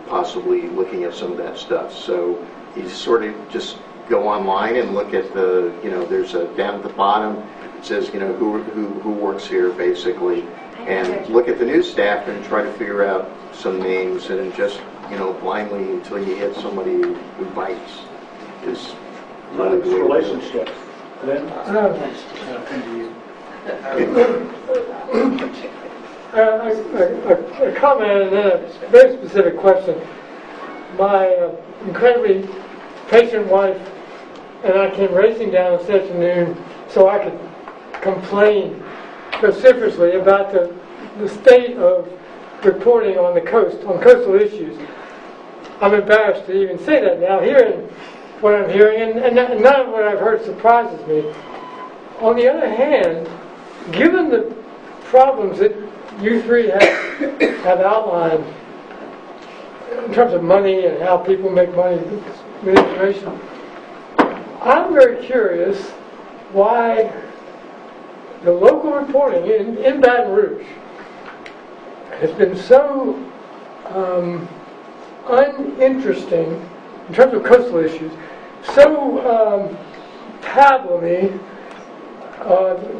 possibly looking at some of that stuff. So you sort of just go online and look at there's down at the bottom, it says, who works here, basically, and look at the news staff and try to figure out some names, and just, blindly until you hit somebody who bites is really the way to do it. Relationships. Lynn? A comment and then a very specific question. My incredibly patient wife and I came racing down this afternoon so I could complain vociferously about the state of reporting on the coast, on coastal issues. I'm embarrassed to even say that now, hearing what I'm hearing, and none of what I've heard surprises me. On the other hand, given the problems that you three have outlined in terms of money and how people make money with information, I'm very curious why the local reporting in Baton Rouge has been so uninteresting in terms of coastal issues, so pablum-y.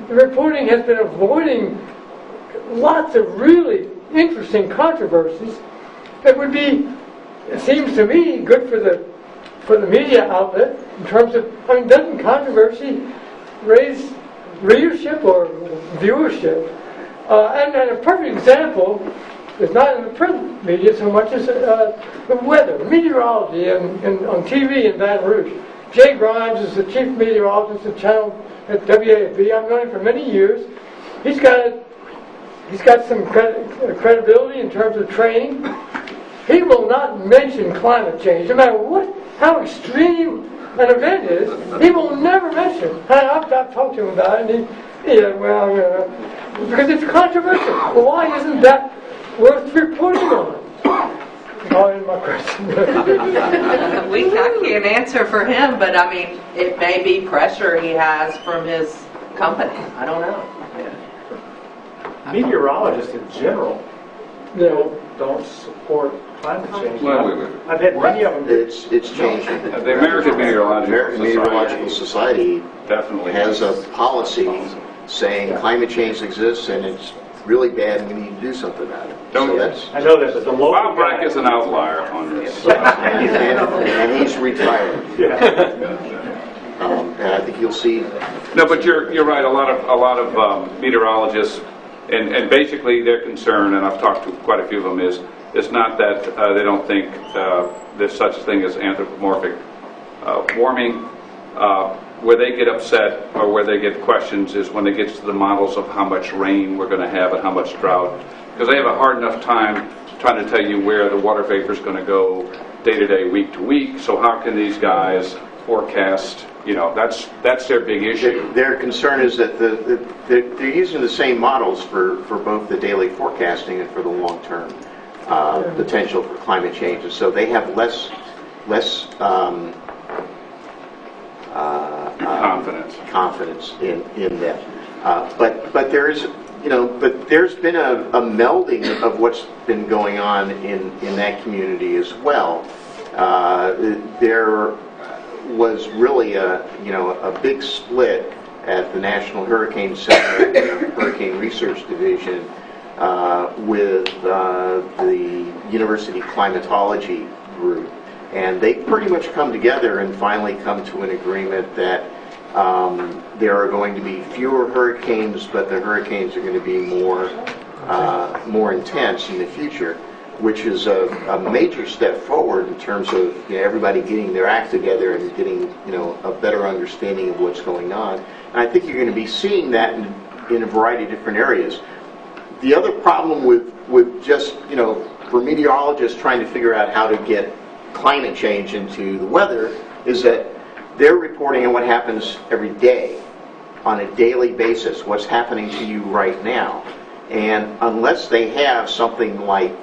The reporting has been avoiding lots of really interesting controversies that would be, it seems to me, good for the media outlet in terms of, doesn't controversy raise readership or viewership? And a perfect example is not in the print media so much as the weather, meteorology, and on TV in Baton Rouge. Jay Grimes is the chief meteorologist at WAFB. I've known him for many years. He's got he's got some credibility in terms of training. He will not mention climate change, no matter how extreme an event is. He will never mention it. I've talked to him about it, and because it's controversial. Well, why isn't that worth reporting on? Oh, in my question. I can't answer for him, but I mean, it may be pressure he has from his company. I don't know. Meteorologists in general Yeah. don't support climate change. Well, I've had many of them. It's changing. the American American Meteorological Society definitely has a policy saying climate change exists and it's really bad and we need to do something about it. So that's, I know that, but the local Bob Brack guy- is an outlier on this. and he's retired. And I think you'll see. No, but you're right. A lot of meteorologists, and basically their concern, and I've talked to quite a few of them, is not that they don't think there's such a thing as anthropomorphic warming. Where they get upset or where they get questions is when it gets to the models of how much rain we're going to have and how much drought, because they have a hard enough time trying to tell you where the water vapor is going to go day to day, week to week. So how can these guys forecast? That's their big issue. Their concern is that they're using the same models for both the daily forecasting and for the long-term potential for climate change. And so they have less confidence in that. But there's been a melding of what's been going on in that community as well. There was really a big split at the National Hurricane Center Hurricane Research Division with the University Climatology group. And they pretty much come together and finally come to an agreement that there are going to be fewer hurricanes, but the hurricanes are going to be more intense in the future, which is a major step forward in terms of everybody getting their act together and getting a better understanding of what's going on. And I think you're going to be seeing that in a variety of different areas. The other problem with just for meteorologists trying to figure out how to get climate change into the weather is that they're reporting on what happens every day on a daily basis, what's happening to you right now. And unless they have something like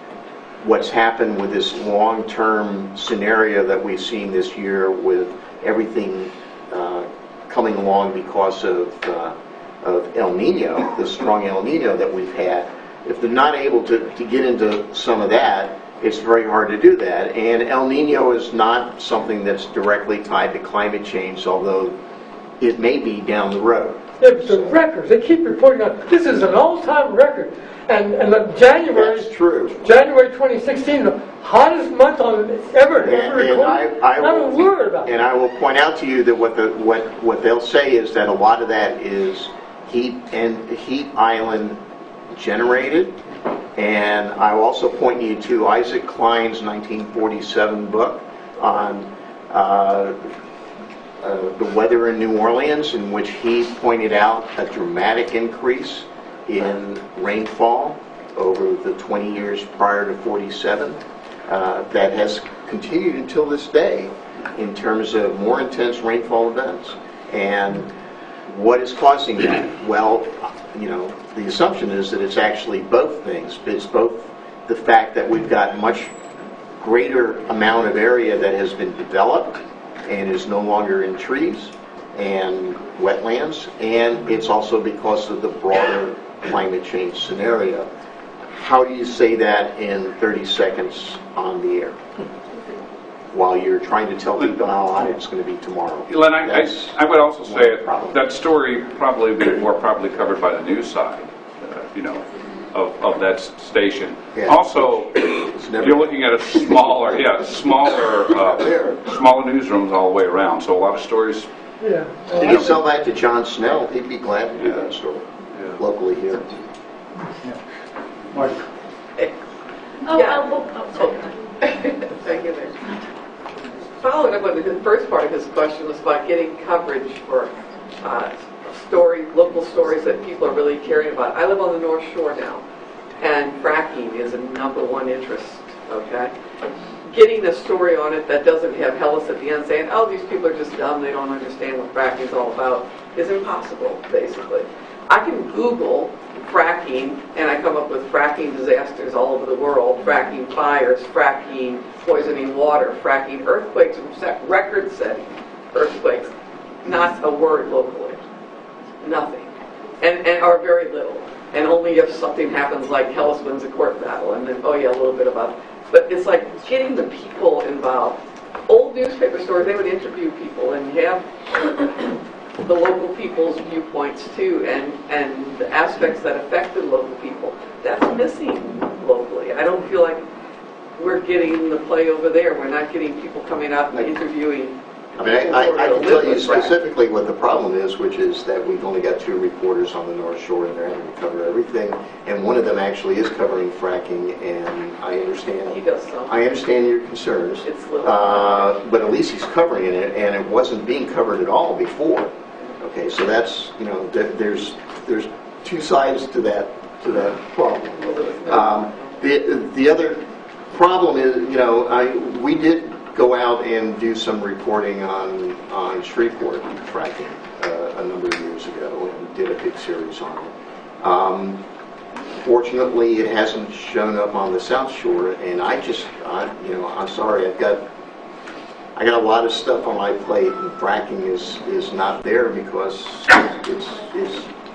what's happened with this long-term scenario that we've seen this year with everything coming along because of El Nino, the strong El Nino that we've had, if they're not able to get into some of that, it's very hard to do that. And El Nino is not something that's directly tied to climate change, although it may be down the road. Yeah, but the records, they keep reporting on, this is an all-time record. And January, That's true. January 2016, the hottest month on ever recorded. Not a word about it. And I will point out to you that what they'll say is that a lot of that is heat island generated. And I will also point you to Isaac Klein's 1947 book on the weather in New Orleans, in which he pointed out a dramatic increase in rainfall over the 20 years prior to 47 that has continued until this day in terms of more intense rainfall events. And what is causing that? Well, the assumption is that it's actually both things. It's both the fact that we've got much greater amount of area that has been developed and is no longer in trees and wetlands, and it's also because of the broader climate change scenario. How do you say that in 30 seconds on the air while you're trying to tell people how hot it's going to be tomorrow? Len, I would also say that story probably be more probably covered by the news side, of that station. Yeah. Also, you're looking at a smaller newsrooms all the way around. So a lot of stories. Yeah. Did you sell that to John Snell? He'd be glad to do that story locally here. Mark. Thank you, Mitch. Following up on the first part of his question was about getting coverage for story local stories that people are really caring about. I live on the North Shore now, and fracking is a #1 interest, okay? Getting a story on it that doesn't have Hellas at the end saying, oh, these people are just dumb, they don't understand what fracking is all about, is impossible, basically. I can Google fracking, and I come up with fracking disasters all over the world, fracking fires, fracking poisoning water, fracking earthquakes, record-setting earthquakes. Not a word locally. Nothing. And or very little. And only if something happens like Hellas wins a court battle, and then, oh yeah, a little bit about it. But it's like getting the people involved. Old newspaper stories, they would interview people and have the local people's viewpoints too, and the aspects that affected local people. That's missing locally. I don't feel like we're getting the play over there. We're not getting people coming out and interviewing. I mean, I can tell you specifically what the problem is, which is that we've only got 2 reporters on the North Shore, and they're having to cover everything. And one of them actually is covering fracking, and I understand. He does some. I understand your concerns. It's little. But at least he's covering it, and it wasn't being covered at all before. Okay, so that's, you know, there's 2 sides to that problem. The other problem is, you know, we did go out and do some reporting on Shreveport fracking a number of years ago, and did a big series on it. Fortunately, it hasn't shown up on the South Shore, and I'm sorry, I got a lot of stuff on my plate, and fracking is not there because it's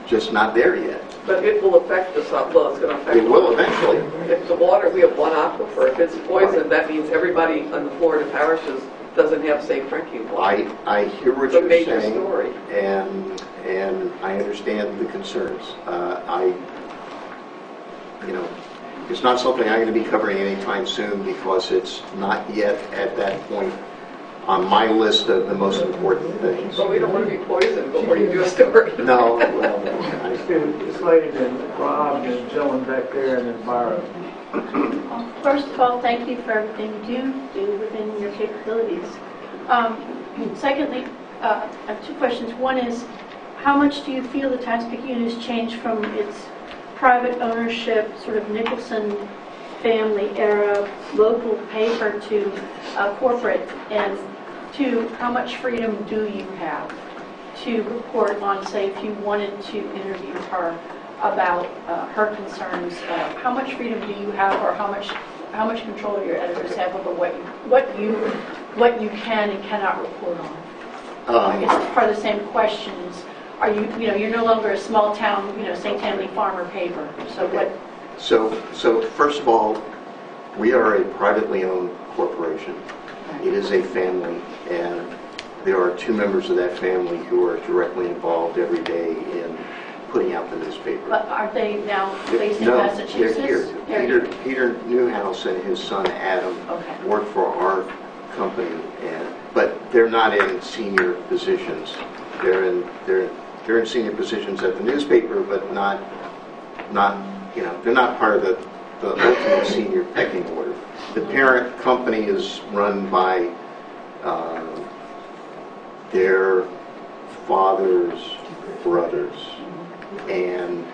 just not there yet. But it will affect us. Well, it's going to affect. It will eventually. If the water, we have one aquifer. If it's poisoned, that means everybody in the Florida parishes doesn't have safe drinking water. I hear what It's a you're major saying, story. and I understand the concerns. It's not something I'm going to be covering anytime soon because it's not yet at that point on my list of the most important things. But we don't want to be poisoned before you do a story. No, well, This lady, then Rob, and the gentleman back there, and then Myra. First of all, thank you for everything you do within your capabilities. Secondly, I have 2 questions. One is, how much do you feel the Times-Picayune has changed from its private ownership, sort of Nicholson family era local paper to corporate, and to how much freedom do you have to report on, say, if you wanted to interview her about her concerns, how much freedom do you have, or how much control do your editors have over what you can and cannot report on? I guess it's part of the same questions. Are you're no longer a small town, St. Tammany farmer paper. So what? So first of all, we are a privately owned corporation. It is a family, and there are 2 members of that family who are directly involved every day in putting out the newspaper. But aren't they now based in No, Massachusetts? they're here. Peter Newhouse and his son Adam work for our company, but they're not in senior positions. They're in senior positions at the newspaper, but not they're not part of the ultimate senior pecking order. The parent company is run by their father's brothers, and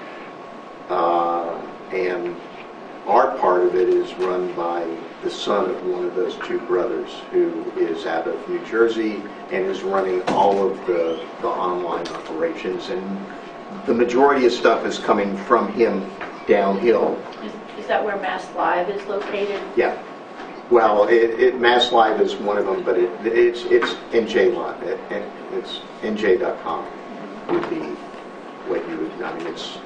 our part of it is run by the son of one of those 2 brothers, who is out of New Jersey and is running all of the online operations, and the majority of stuff is coming from him downhill. Is that where Mass Live is located? Yeah. Well, Mass Live is one of them, but it's NJ Live. It's NJ.com would be what you would. I mean, it's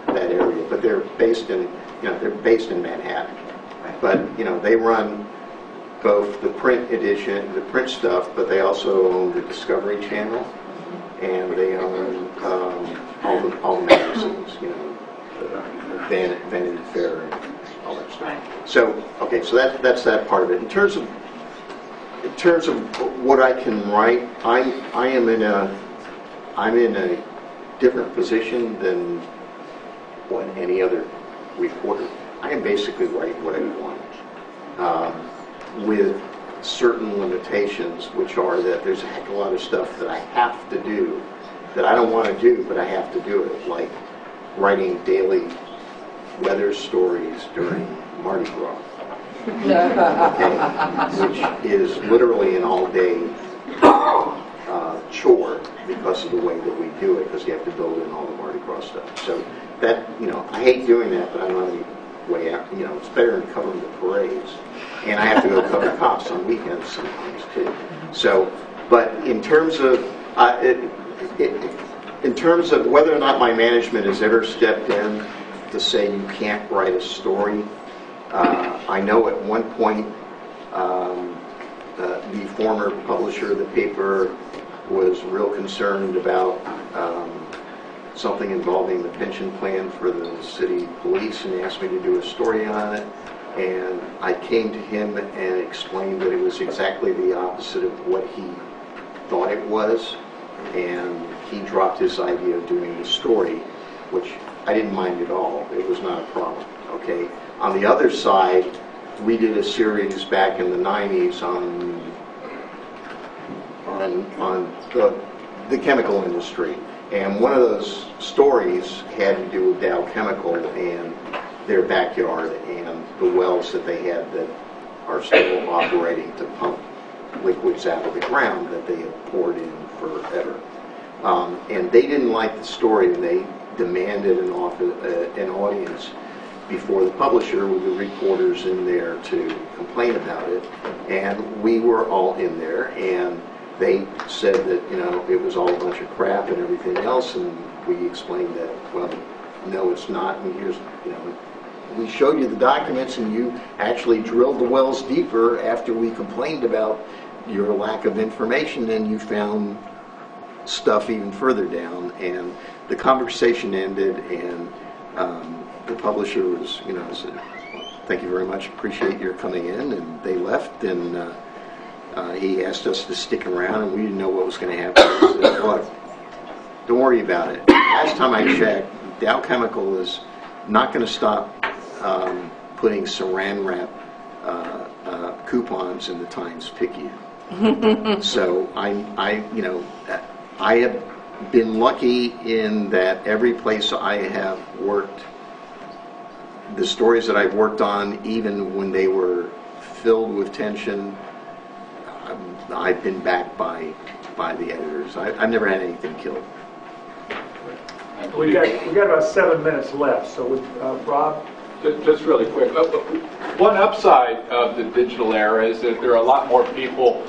that area, but they're based in Manhattan. But they run both the print edition, the print stuff, but they also own the Discovery Channel, and they own all the magazines. Vanity Fair and all that stuff. So that's that part of it. In terms of what I can write, I'm in a different position than any other reporter. I can basically write what I want, with certain limitations, which are that there's a heck of a lot of stuff that I have to do that I don't want to do, but I have to do it, like writing daily weather stories during Mardi Gras, okay, which is literally an all-day chore because of the way that we do it, because you have to build in all the Mardi Gras stuff. So that, I hate doing that, but I don't have any way out. It's better than covering the parades. And I have to go cover cops on weekends sometimes, too. So, but in terms of whether or not my management has ever stepped in to say you can't write a story, I know at one point the former publisher of the paper was real concerned about something involving the pension plan for the city police and asked me to do a story on it. And I came to him and explained that it was exactly the opposite of what he thought it was. And he dropped his idea of doing the story, which I didn't mind at all. It was not a problem, okay? On the other side, we did a series back in the 90s on the chemical industry. And one of those stories had to do with Dow Chemical and their backyard and the wells that they had that are still operating to pump liquids out of the ground that they had poured in forever. And they didn't like the story, and they demanded an audience before the publisher with the reporters in there to complain about it. And we were all in there, and they said that, it was all a bunch of crap and everything else, and we explained that, well, no, it's not, and here's, we showed you the documents, and you actually drilled the wells deeper after we complained about your lack of information, and you found stuff even further down, and the conversation ended, and the publisher was, said, thank you very much, appreciate your coming in, and they left, and he asked us to stick around, and we didn't know what was going to happen. I said, look, don't worry about it. Last time I checked, Dow Chemical is not going to stop putting saran wrap coupons in the Times-Picayune. So I have been lucky in that every place I have worked, the stories that I've worked on, even when they were filled with tension, I've been backed by the editors. I've never had anything killed. We got about 7 minutes left, so Rob? Just really quick. One upside of the digital era is that there are a lot more people,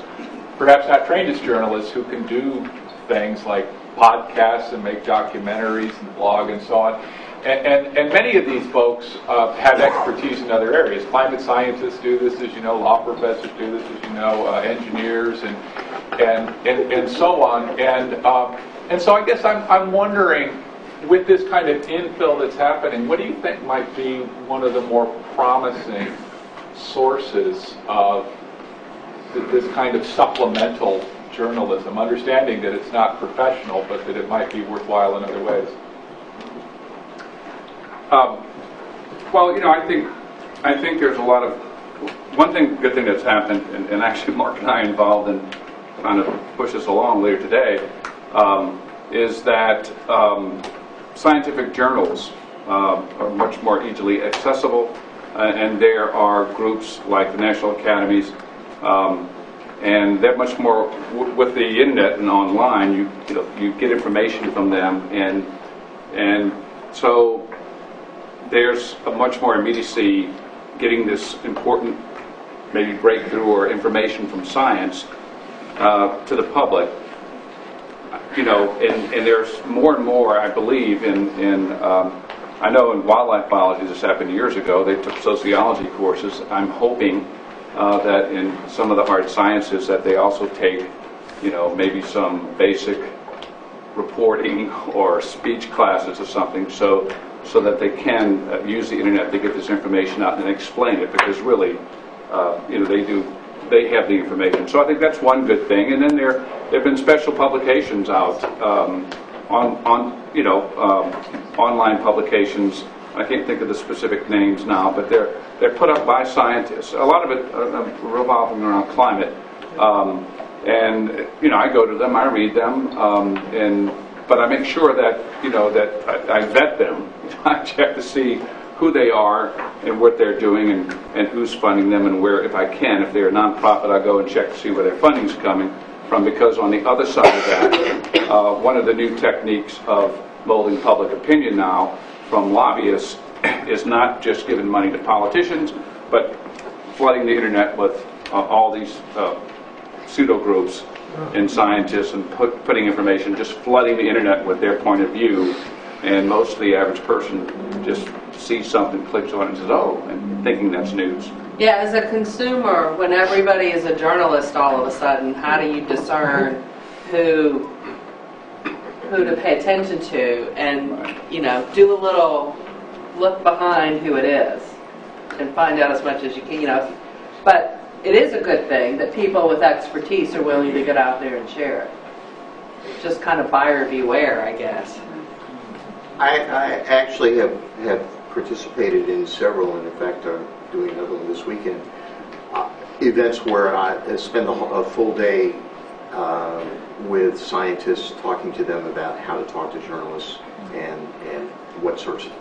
perhaps not trained as journalists, who can do things like podcasts and make documentaries and blog and so on. And many of these folks have expertise in other areas. Climate scientists do this, as you know. Law professors do this, as you know. Engineers and so on. And so I guess I'm wondering, with this kind of infill that's happening, what do you think might be one of the more promising sources of this kind of supplemental journalism, understanding that it's not professional, but that it might be worthwhile in other ways? Well, I think there's a lot of good thing that's happened, and actually Mark and I are involved in trying to push this along later today, is that scientific journals are much more easily accessible, and there are groups like the National Academies, and they're much more with the internet and online. You get information from them, and so there's a much more immediacy getting this important maybe breakthrough or information from science to the public. And there's more and more, I believe, I know in wildlife biology this happened years ago. They took sociology courses. I'm hoping that in some of the hard sciences that they also take, maybe some basic reporting or speech classes or something, so that they can use the internet to get this information out and explain it, because really, they have the information. So I think that's one good thing. And then there have been special publications out online publications. I can't think of the specific names now, but they're put up by scientists. A lot of it revolving around climate. And I go to them, I read them, and but I make sure that, that I vet them. I check to see who they are and what they're doing and who's funding them and where, if I can. If they're a nonprofit, I'll go and check to see where their funding's coming from, because on the other side of that, one of the new techniques of molding public opinion now from lobbyists is not just giving money to politicians, but flooding the internet with all these pseudo groups and scientists and putting information, just flooding the internet with their point of view, and most of the average person just sees something, clicks on it and says, oh, and thinking that's news. Yeah, as a consumer, when everybody is a journalist all of a sudden, how do you discern who to pay attention to, and do a little look behind who it is and find out as much as you can, but it is a good thing that people with expertise are willing to get out there and share it. Just kind of buyer beware, I guess. I actually have participated in several, and in fact I'm doing another one this weekend, events where I spend a full day with scientists, talking to them about how to talk to journalists and what sorts of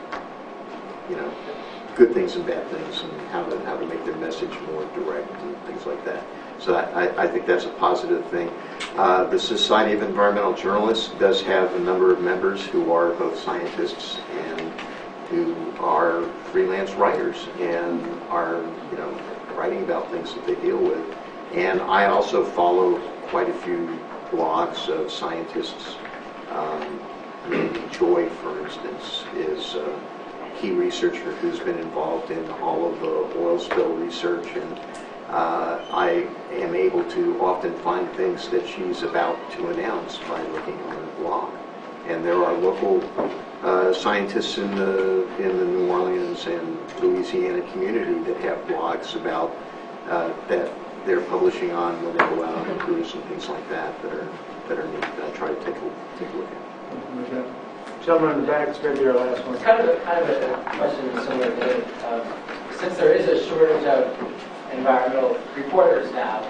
good things and bad things, and how to make their message more direct and things like that. So I think that's a positive thing. The Society of Environmental Journalists does have a number of members who are both scientists and who are freelance writers and are writing about things that they deal with. And I also follow quite a few blogs of scientists. Joy, for instance, is a key researcher who's been involved in all of the oil spill research, and I am able to often find things that she's about to announce by looking on her blog. And there are local scientists in the New Orleans and Louisiana community that have blogs about that they're publishing on when they go out on a cruise and things like that are neat. I try to take a look at. Gentleman in the back, it's going to be our last one. It's kind of a question similar to, since there is a shortage of environmental reporters now,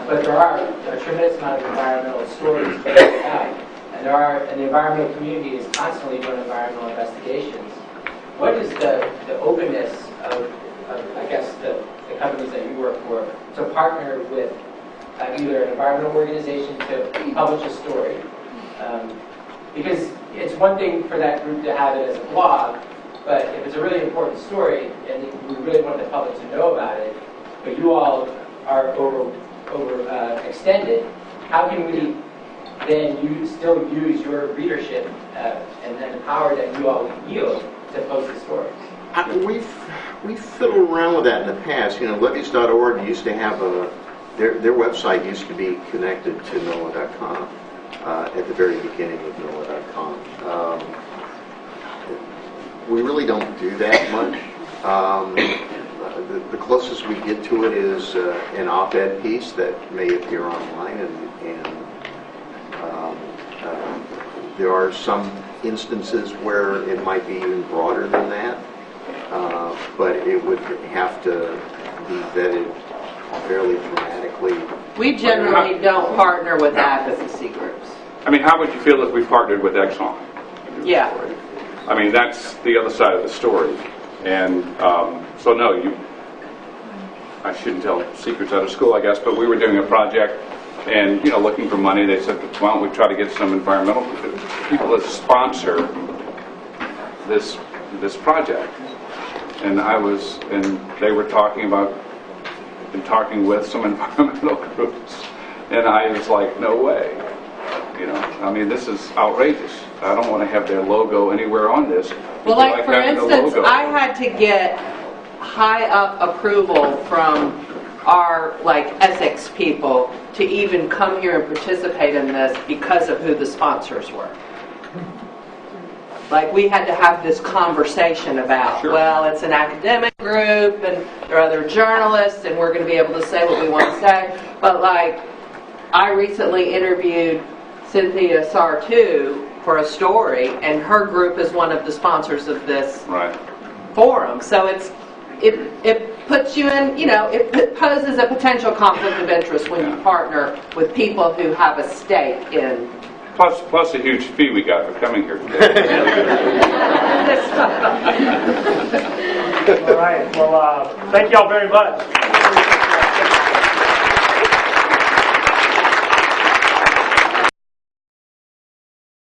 but there are a tremendous amount of environmental stories out, and the environmental community is constantly doing environmental investigations. What is the openness of I guess, the companies that you work for to partner with either an environmental organization to publish a story? Because it's one thing for that group to have it as a blog, but if it's a really important story and we really want the public to know about it, but you all are over extended, how can we then still use your readership and the power that you all yield to post the stories? We've fiddled around with that in the past. Levees.org used to have their website used to be connected to NOAA.com at the very beginning of NOAA.com. We really don't do that much. The closest we get to it is an op-ed piece that may appear online, and there are some instances where it might be even broader than that, but it would have to be vetted fairly dramatically. We generally don't partner with advocacy groups. I mean, how would you feel if we partnered with Exxon? Yeah. I mean, that's the other side of the story. And so no, I shouldn't tell secrets out of school, I guess, but we were doing a project and, looking for money. They said, why don't we try to get some environmental people to sponsor this project? And they were talking with some environmental groups, and I was like, no way. I mean, this is outrageous. I don't want to have their logo anywhere on this. Well, like for instance, I had to get high up approval from our ethics people to even come here and participate in this because of who the sponsors were. We had to have this conversation about, Sure. Well, it's an academic group and there are other journalists and we're going to be able to say what we want to say. But I recently interviewed Cynthia Sartu for a story, and her group is one of the sponsors of this forum. So it puts you in, it poses a potential conflict of interest when you partner with people who have a stake in plus a huge fee we got for coming here today. All right. Well, thank y'all very much.